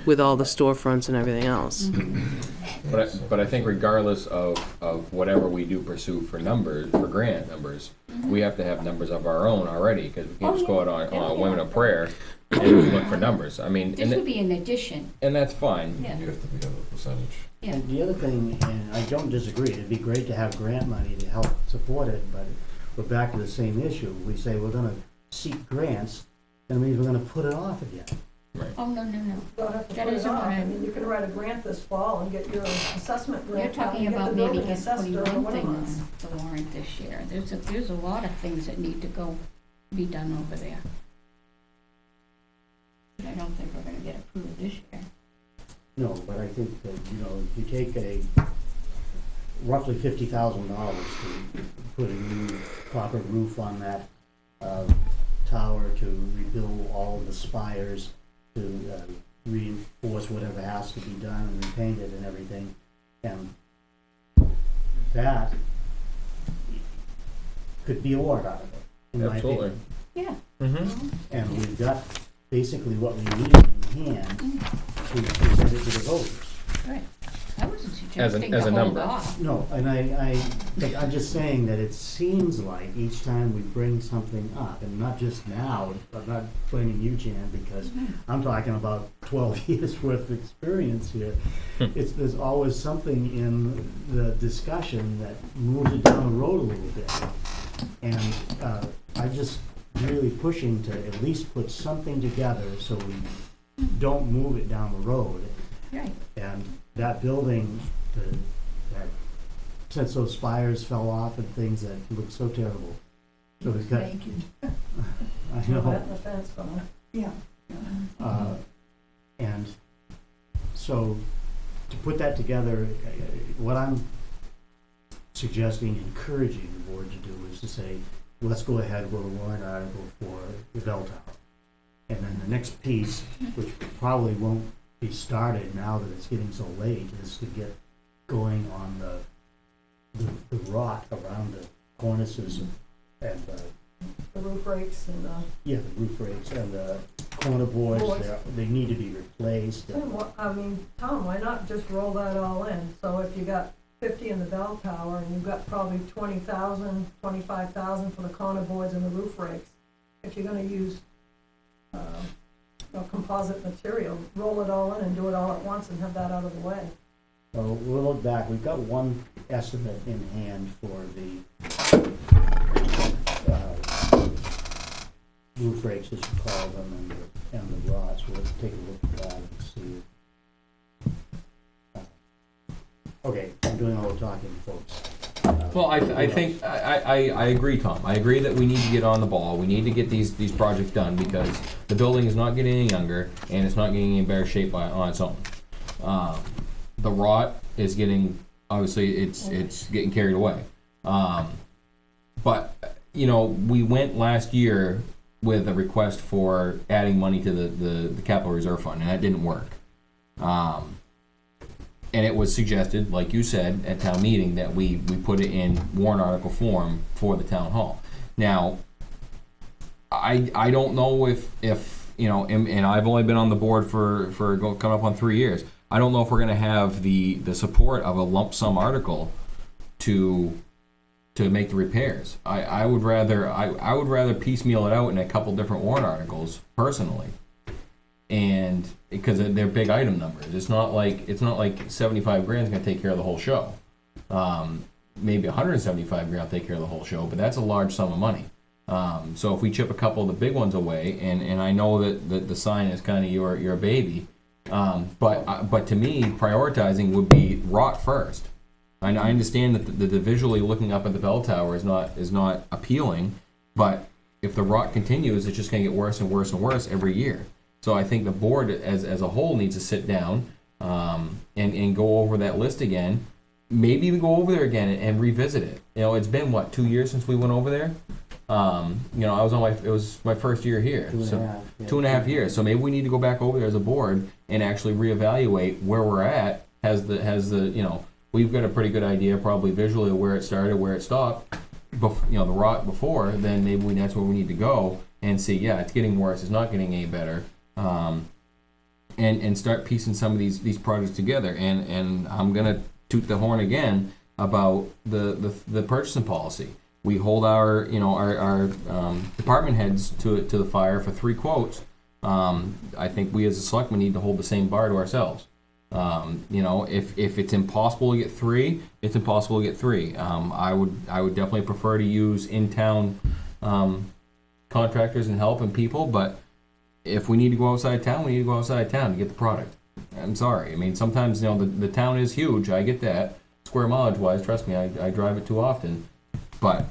with all the storefronts and everything else. But I think regardless of whatever we do pursue for numbers, for grant numbers, we have to have numbers of our own already, because we can't just go out on Women of Prayer and look for numbers. I mean, This would be an addition, and that's fine. yeah. You have to be on the percentage. Yeah. And the other thing, and I don't disagree, it'd be great to have grant money to help support it, but we're back to the same issue. We say we're gonna seek grants, that means we're gonna put it off again. Oh, no, no, no. Don't have to That put it isn't off. what I I- mean, you can write a grant this fall and get your assessment You're grant out talking and get the about maybe building get assessed putting during the one winter thing months. on the warrant this year. There's a lot of things that need to be done over there. But I don't think we're gonna get approved this year. No, but I think that, if you take a roughly $50,000 to put a new copper roof on that tower, to rebuild all of the spires, to reinforce whatever has to be done and repaint it and everything, and that could be a warrant article, in my opinion. Yeah. Mm-hmm. And we've got basically what we need in hand to present it to the voters. Right. I wasn't suggesting as to a hold number. off. No, and I'm just saying that it seems like each time we bring something up, and not just now, I'm not blaming you, Jan, because I'm talking about 12 years worth of experience here. There's always something in the discussion that moves it down the road a little bit. And I'm just really pushing to at least put something together so we don't move it down the road. Right. And that building, that since those spires fell off and things that look so terrible. So we've got, I That know, and the fence gone. Yeah. and so to put that together, what I'm suggesting, encouraging the board to do is to say, let's go ahead with a warrant article for the bell tower. And then the next piece, which probably won't be started now that it's getting so late, is to get going on the rock around the cornices and The roof rakes and the roof rates and the corner boards. Boards. They need to be replaced. Tom, why not just roll that all in? So if you got 50 in the bell tower and you've got probably 20,000, 25,000 for the corner boards and the roof rakes, if you're gonna use composite material, roll it all in and do it all at once and have that out of the way. So we'll look back. We've got one estimate in hand for the roof rakes, as you call them, and the rods. We'll take a look at that and see. Okay, I'm doing all the talking, folks. Well, I think, I agree, Tom. I agree that we need to get on the ball. We need to get these projects done because the building is not getting any younger and it's not getting in better shape on its own. The rot is getting, obviously, it's getting carried away. But, we went last year with a request for adding money to the capital reserve fund, and that didn't work. And it was suggested, like you said, at town meeting, that we put it in warrant article form for the town hall. Now, I don't know if and I've only been on the board for coming up on 3 years. I don't know if we're gonna have the support of a lump sum article to make the repairs. I would rather piecemeal it out in a couple different warrant articles personally. And because they're big item numbers, it's not like 75 grand is going to take care of the whole show. Maybe 175 grand will take care of the whole show, but that's a large sum of money. So if we chip a couple of the big ones away, and I know that the sign is kind of your baby, but to me, prioritizing would be rot first. I understand that the visually looking up at the bell tower is not appealing, but if the rot continues, it's just going to get worse and worse and worse every year. So I think the board as a whole needs to sit down and go over that list again. Maybe even go over there again and revisit it. It's been 2 years since we went over there. It was my first year here. 2.5 years. So maybe we need to go back over there as a board and actually reevaluate where we're at. We've got a pretty good idea probably visually of where it started, where it stopped. The rot before, then maybe that's where we need to go and see, it's getting worse, it's not getting any better. And start piecing some of these projects together. And I'm gonna toot the horn again about the purchasing policy. We hold our department heads to the fire for 3 quotes. I think we as a selectmen need to hold the same bar to ourselves. If it's impossible to get 3, it's impossible to get 3. I would definitely prefer to use in-town contractors and help and people, but if we need to go outside town, we need to go outside town to get the product. I'm sorry. I mean, sometimes, you know, the town is huge. I get that. Square mileage wise, trust me, I drive it too often. But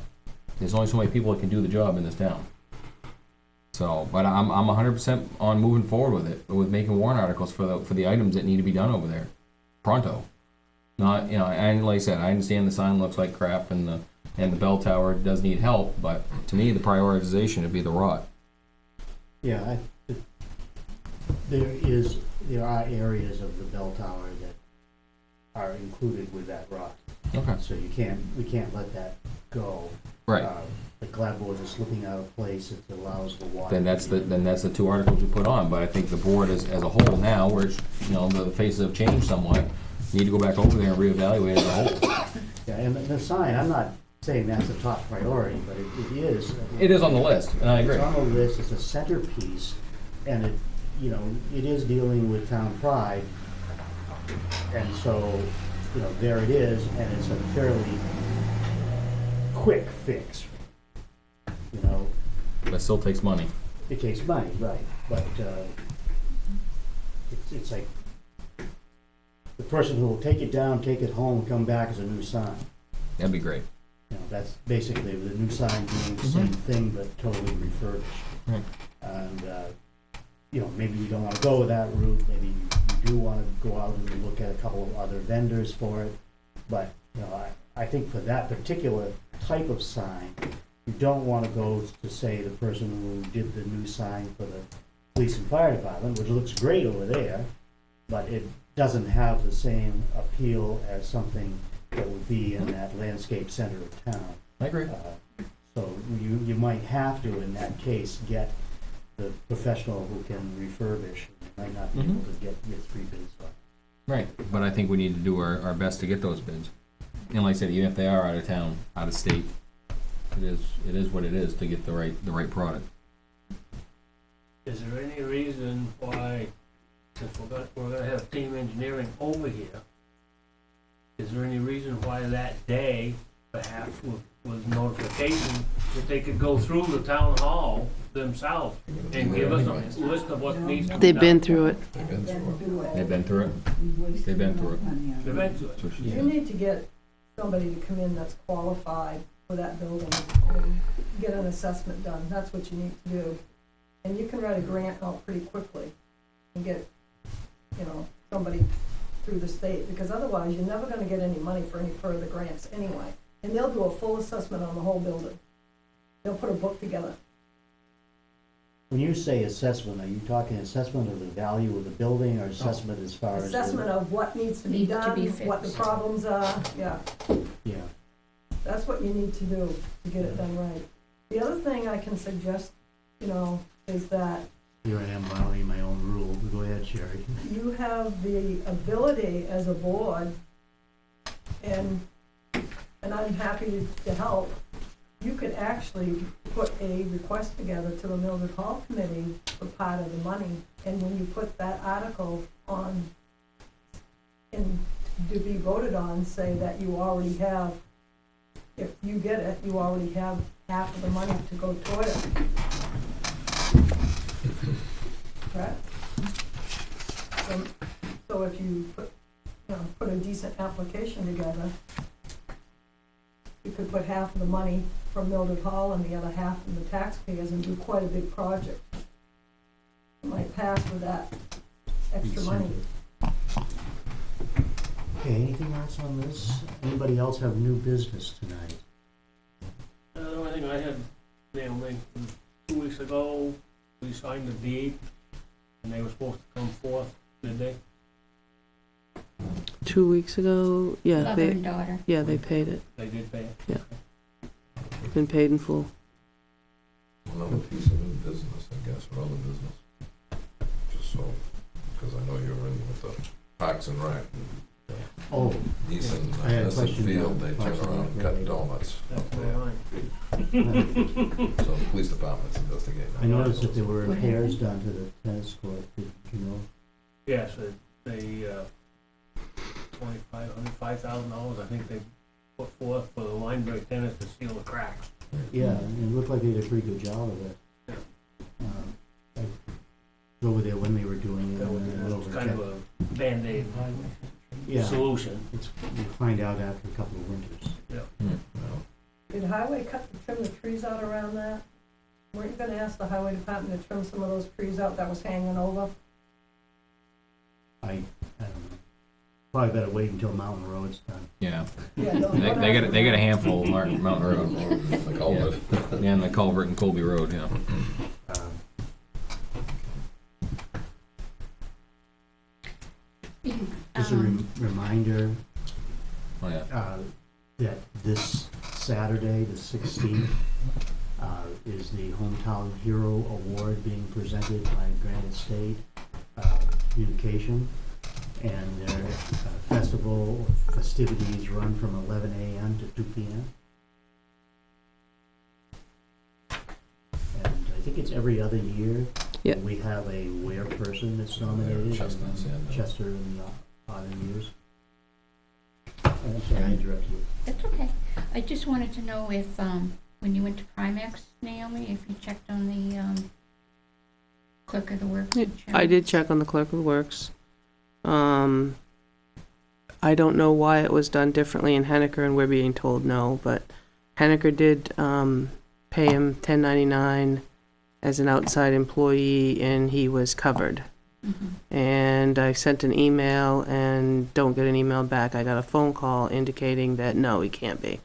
there's only so many people that can do the job in this town. So, but I'm 100% on moving forward with it, with making warrant articles for the items that need to be done over there, pronto. Not, you know, and like I said, I understand the sign looks like crap and the bell tower does need help, but to me, the prioritization would be the rot. Yeah, there are areas of the bell tower that are included with that rot. Okay. So we can't let that go. Right. The clapboards are slipping out of place, it allows the water. Then that's the two articles we put on, but I think the board as a whole now, where it's, you know, the faces have changed somewhat, need to go back over there and reevaluate as a whole. Yeah, and the sign, I'm not saying that's a top priority, but it is. It is on the list, and I agree. It's on the list, it's a centerpiece, and it, you know, it is dealing with town pride. And so, you know, there it is, and it's a fairly quick fix. You know, But it still takes money. it takes money, right, but, it's like, the person who will take it down, take it home, come back as a new sign. That'd be great. You know, that's basically the new sign being the same thing, but totally refurbished. Right. And, you know, maybe you don't wanna go with that route, maybe you do wanna go out and look at a couple of other vendors for it. But, you know, I think for that particular type of sign, you don't wanna go to, say, the person who did the new sign for the police and fire department, which looks great over there, but it doesn't have the same appeal as something that would be in that landscape center of town. I agree. So you might have to, in that case, get the professional who can refurbish. You might not be able to get your 3 bids on. Right, but I think we need to do our best to get those bids. And like I said, even if they are out of town, out of state, it is what it is to get the right product. Is there any reason why, since we're gonna have team engineering over here, is there any reason why that day, perhaps with notification, that they could go through the town hall themselves and give us a list of what needs to be done? They've been through it. They've been through it. They've been through it. They've been through it. They've been to it. So she You said. need to get somebody to come in that's qualified for that building and get an assessment done. That's what you need to do. And you can write a grant out pretty quickly and get, you know, somebody through the state, because otherwise you're never gonna get any money for any further grants anyway. And they'll do a full assessment on the whole building. They'll put a book together. When you say assessment, are you talking assessment of the value of the building or assessment as far as? Assessment of what needs to be Needs to done, be what the fixed. problems are, yeah. Yeah, That's what you need to do to get it done right. The other thing I can suggest, you know, is that here I am violating my own rule. Go ahead, Sherry. you have the ability as a board, and I'm happy to help, you could actually put a request together to the Mildred Hall Committee for part of the money, and when you put that article on, and to be voted on, say that you already have, if you get it, you already have half of the money to go toward it. Correct? So if you put a decent application together, you could put half of the money from Mildred Hall and the other half from the taxpayers and do quite a big project. You might pass with that extra money. Okay, anything else on this? Anybody else have new business tonight? The only thing I had, you know, 2 weeks ago, we signed the deed, and they were supposed to come forth, did they? 2 weeks ago, yeah, Mother and daughter. they paid it. They did pay it? Been paid in full. Another piece of new business, I guess, or other business. Just so, because I know you're in with the Parks and Rec. Oh, Easton, I had a Easton question Field, about they Parks turn and around and Rec cut related. donuts That's up all there. right. So the police department's investigating. I noticed that there were repairs done to the tennis court. Did you know? Yes, they, $5,000, I think they put forth for the line break tennis to seal the cracks. Yeah, and it looked like they did a pretty good job of it. Yeah. Yeah. solution. We'll find out after a couple of winters. Did highway trim the trees out around that? Weren't you gonna ask the highway department to trim some of those trees out that was hanging over? I don't know. Probably better wait until Mountain Road's done. Yeah, Yeah, no, they got a handful of Mountain Road. The culvert. Yeah, and the culvert and Colby Road, yeah. Just a reminder Oh, yeah. that this Saturday, the 16th, is the Hometown Hero Award being presented by Granite State Communication. And their festival festivities run from 11 a.m. to 2 p.m. And I think it's every other year. Yep. We have a Weare person that's nominated. Chestnuts, and yeah. Chester in the odd years. I'm sorry, I interrupted you. That's okay. I just wanted to know if, when you went to Primex, Naomi, if you checked on the, clerk of the works. I did check on the clerk of the works. I don't know why it was done differently in Henniker, and we're being told no, but Henniker did pay him $10.99 as an outside employee, and he was covered. Mm-hmm. And I sent an email and don't get an email back. I got a phone call indicating that no, he can't be.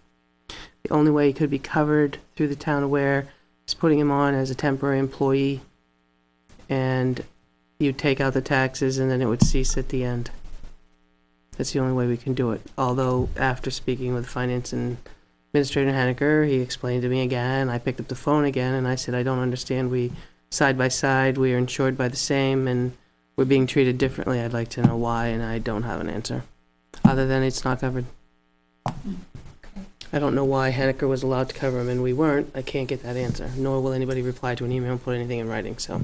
The only way he could be covered through the town of Weare is putting him on as a temporary employee, and you take out the taxes and then it would cease at the end. That's the only way we can do it. Although after speaking with Finance and Administrator Henniker, he explained to me again, I picked up the phone again and I said, I don't understand, we side by side, we are insured by the same and we're being treated differently. I'd like to know why, and I don't have an answer. Other than it's not covered. Okay. I don't know why Henniker was allowed to cover him and we weren't. I can't get that answer, nor will anybody reply to an email and put anything in writing, so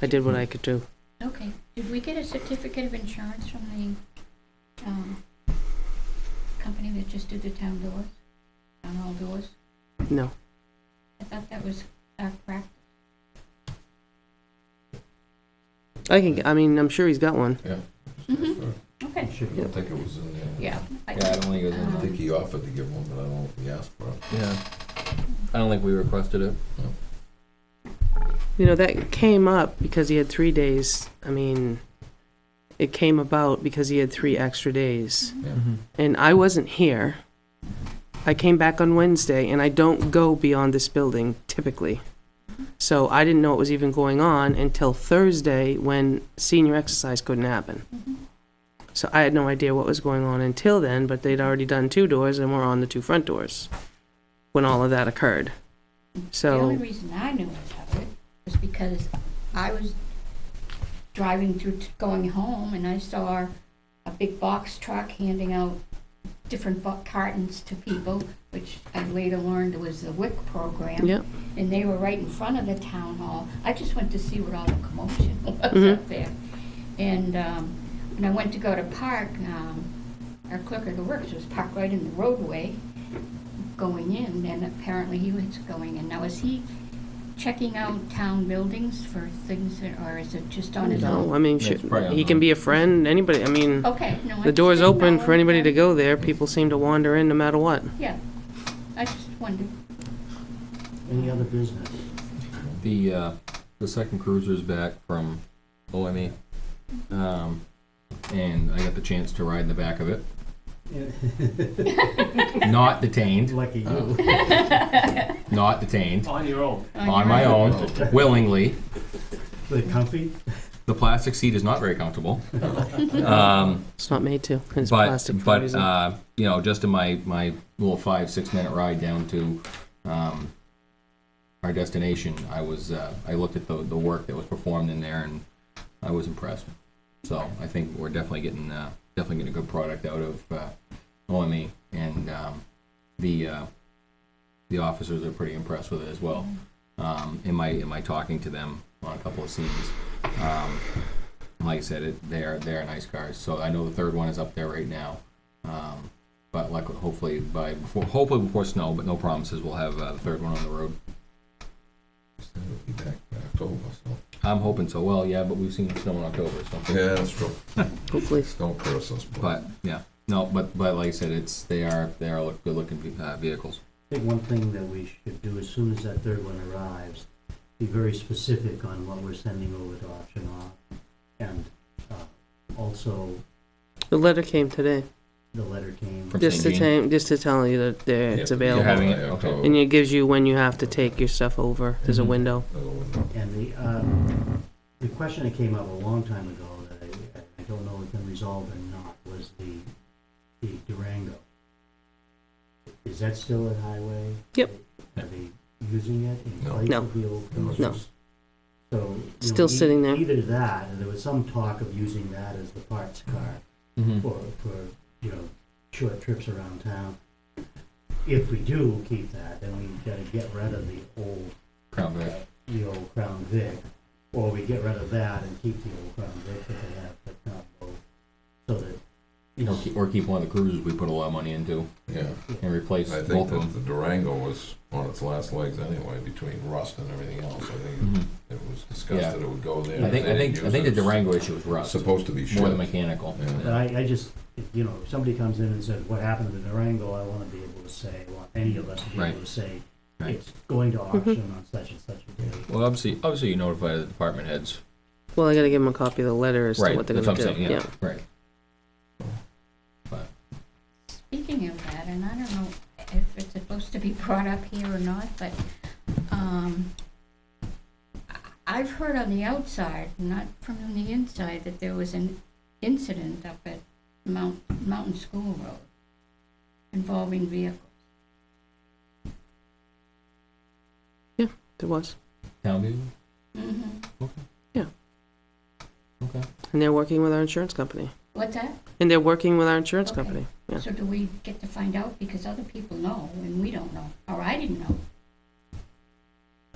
I did what I could do. Okay. Did we get a certificate of insurance from the, company that just did the town doors? Town hall doors? No. I thought that was our practice. I'm sure he's got one. Yeah. Mm-hmm. Okay. I don't think it was in there. Yeah. Yeah, I don't think it was in I there. think he offered to give one, but I don't know if he asked for it. Yeah. I don't think we requested it. You know, that came up because he had 3 days. I mean, it came about because he had 3 extra days. Yeah. And I wasn't here. I came back on Wednesday, and I don't go beyond this building typically. So I didn't know what was even going on until Thursday when senior exercise couldn't happen. Mm-hmm. So I had no idea what was going on until then, but they'd already done 2 doors and were on the 2 front doors when all of that occurred. The only So, reason I knew about it was because I was driving through, going home, and I saw a big box truck handing out different cartons to people, which I later learned was the WIC program. yeah. And they were right in front of the town hall. I just went to see what all the commotion was Mhm. up there. And when I went to go to park, our clerk of the works was parked right in the roadway going in, and apparently he was going in. Now, is he checking out town buildings for things, or is it just on his No, own? I mean, That's probably he can be a friend, anybody. I mean, Okay, no, I the door's just didn't open know for anybody to if- go there. People seem to wander in no matter what. Yeah, I just wondered. Any other business? The second cruiser's back from OME. And I got the chance to ride in the back of it. Not detained, Lucky you. not detained, On your own. on my own, willingly. The comfy? The plastic seat is not very comfortable. It's not made to. It's plastic for a reason. You know, just in my little 5-6 minute ride down to our destination, I looked at the work that was performed in there, and I was impressed. So I think we're definitely getting a good product out of OME, and the officers are pretty impressed with it as well. In my talking to them on a couple of scenes, like I said, they're nice cars. So I know the third one is up there right now, but hopefully before snow, but no promises. We'll have the third one on the road. It'll be back in October, so. I'm hoping so. Well, yeah, but we've seen snow in October, so. Yeah, that's true. Hopefully. Don't curse us. But, yeah, no, but like I said, they are good-looking vehicles. I think one thing that we should do as soon as that third one arrives, be very specific on what we're sending over to auction off. And also, The letter came today, the letter came. From just St. to Jean. just to tell you that it's Yeah, available. You're having it, okay. And it gives you when you have to take your stuff over. There's a Mhm. window. And the question that came up a long time ago that I don't know if it's been resolved or not was the Durango. Is that still a highway? Yep. Are they using it in No. place No. of the old No. commercials? So, you know, Still sitting there. Either that, and there was some talk of using that as the parts car Mhm. for, you know, short trips around town. If we do keep that, then we gotta get rid of the old Crown Vic. the old Crown Vic, or we get rid of that and keep the old Crown Vic that they have, but not both. So that, you know, Or keep one of the cruisers we put a lot of money into Yeah, and replace I both think of that them. the Durango was on its last legs anyway, between rust and everything else. I think Mhm. it was discussed Yeah. that it would go there. I think the Durango issue was It's rust, supposed to be more than shipped. mechanical. Yeah. but I just, you know, if somebody comes in and says, what happened to the Durango, I wanna be able to say, I want any of us to be Right. able to say, Right. it's going to auction on such and such a date. Well, obviously you notify the department heads. Well, I gotta give them a copy of the letter as to Right, what they're that's gonna what I'm do. saying, yeah, right. Speaking of that, and I don't know if it's supposed to be brought up here or not, but, I've heard on the outside, not from the inside, that there was an incident up at Mountain School Road involving vehicles. There was. Town view? Mm-hmm. Okay. And they're working with our insurance company. What's that? And they're working with our insurance Okay. company. Yeah. So do we get to find out, because other people know and we don't know, or I didn't know?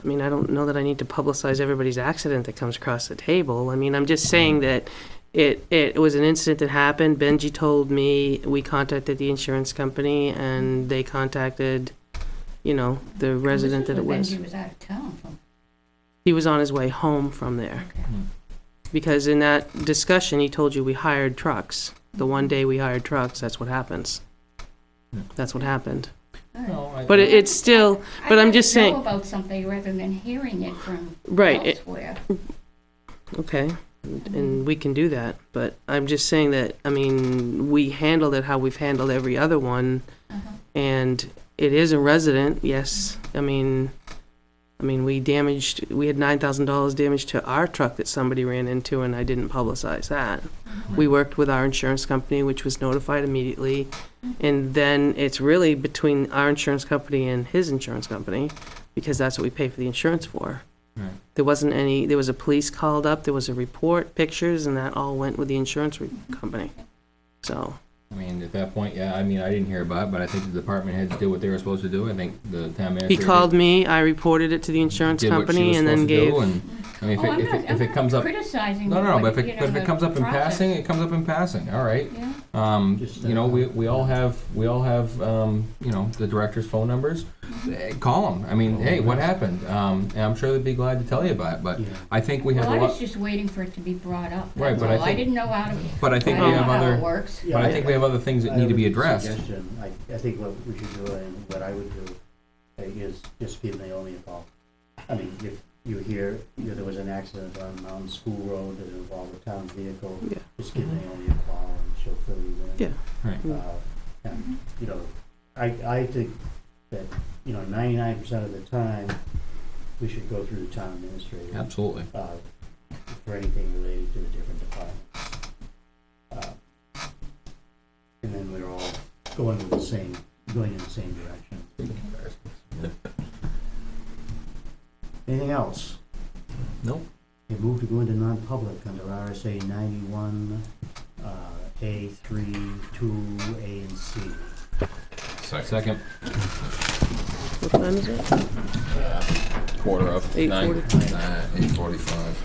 I mean, I don't know that I need to publicize everybody's accident that comes across the table. I mean, I'm just saying that it was an incident that happened. Benji told me, we contacted the insurance company and they contacted, you know, the resident that it was. Benji was out of town from, He was on his way home from there. okay. Because in that discussion, he told you we hired trucks. The one day we hired trucks, that's what happens. Yeah. That's what happened. All right. No, I- But it's still, but I'm just I'd like saying, to know about something rather than hearing it from right, elsewhere. okay, and we can do that, but I'm just saying that, I mean, we handled it how we've handled every other one, Uh-huh. and it is a resident, yes, I mean, we had $9,000 damage to our truck that somebody ran into, and I didn't publicize that. Uh-huh. We worked with our insurance company, which was notified immediately, and then it's really between our insurance company and his insurance company, because that's what we pay for the insurance for. Right. There wasn't any, there was a police called up, there was a report, pictures, and that all went with the insurance company. So, I mean, at that point, yeah, I mean, I didn't hear about it, but I think the department heads did what they were supposed to do. I think the town manager. he called me, I reported it to the insurance did what she company, was and then supposed to gave, do, and, I mean, Oh, if it comes up, criticizing. no, but if you it know, the comes up in process. passing, it comes up in passing, all right. Yeah, Just, You know, we all have, you know, the director's phone numbers. Call them. I mean, hey, what happened? And I'm sure they'd be glad to tell you about it, but Yeah. I think we have well, a I was lot, just waiting for it to be brought up. Right, That's but I all. think- didn't know how to, but I think I we don't know have how it other, works. Yeah, but I think we have other things that need to be addressed. Suggestion, I think what we should do, and what I would do, is just give Naomi a call. I mean, if you hear, there was an accident on Mountain School Road that involved a town vehicle, Yeah. just give Naomi a call and she'll fill you in. Yeah. Right. And, you know, I think that, you know, 99% of the time, we should go through the town administrator. Absolutely. For anything related to the different departments. And then we're all going in the same direction. Anything else? Nope. We move to go into non-public under RSA 91, A3, 2, A and C. Second, what time is it? quarter of 9. 8:45. 8:45.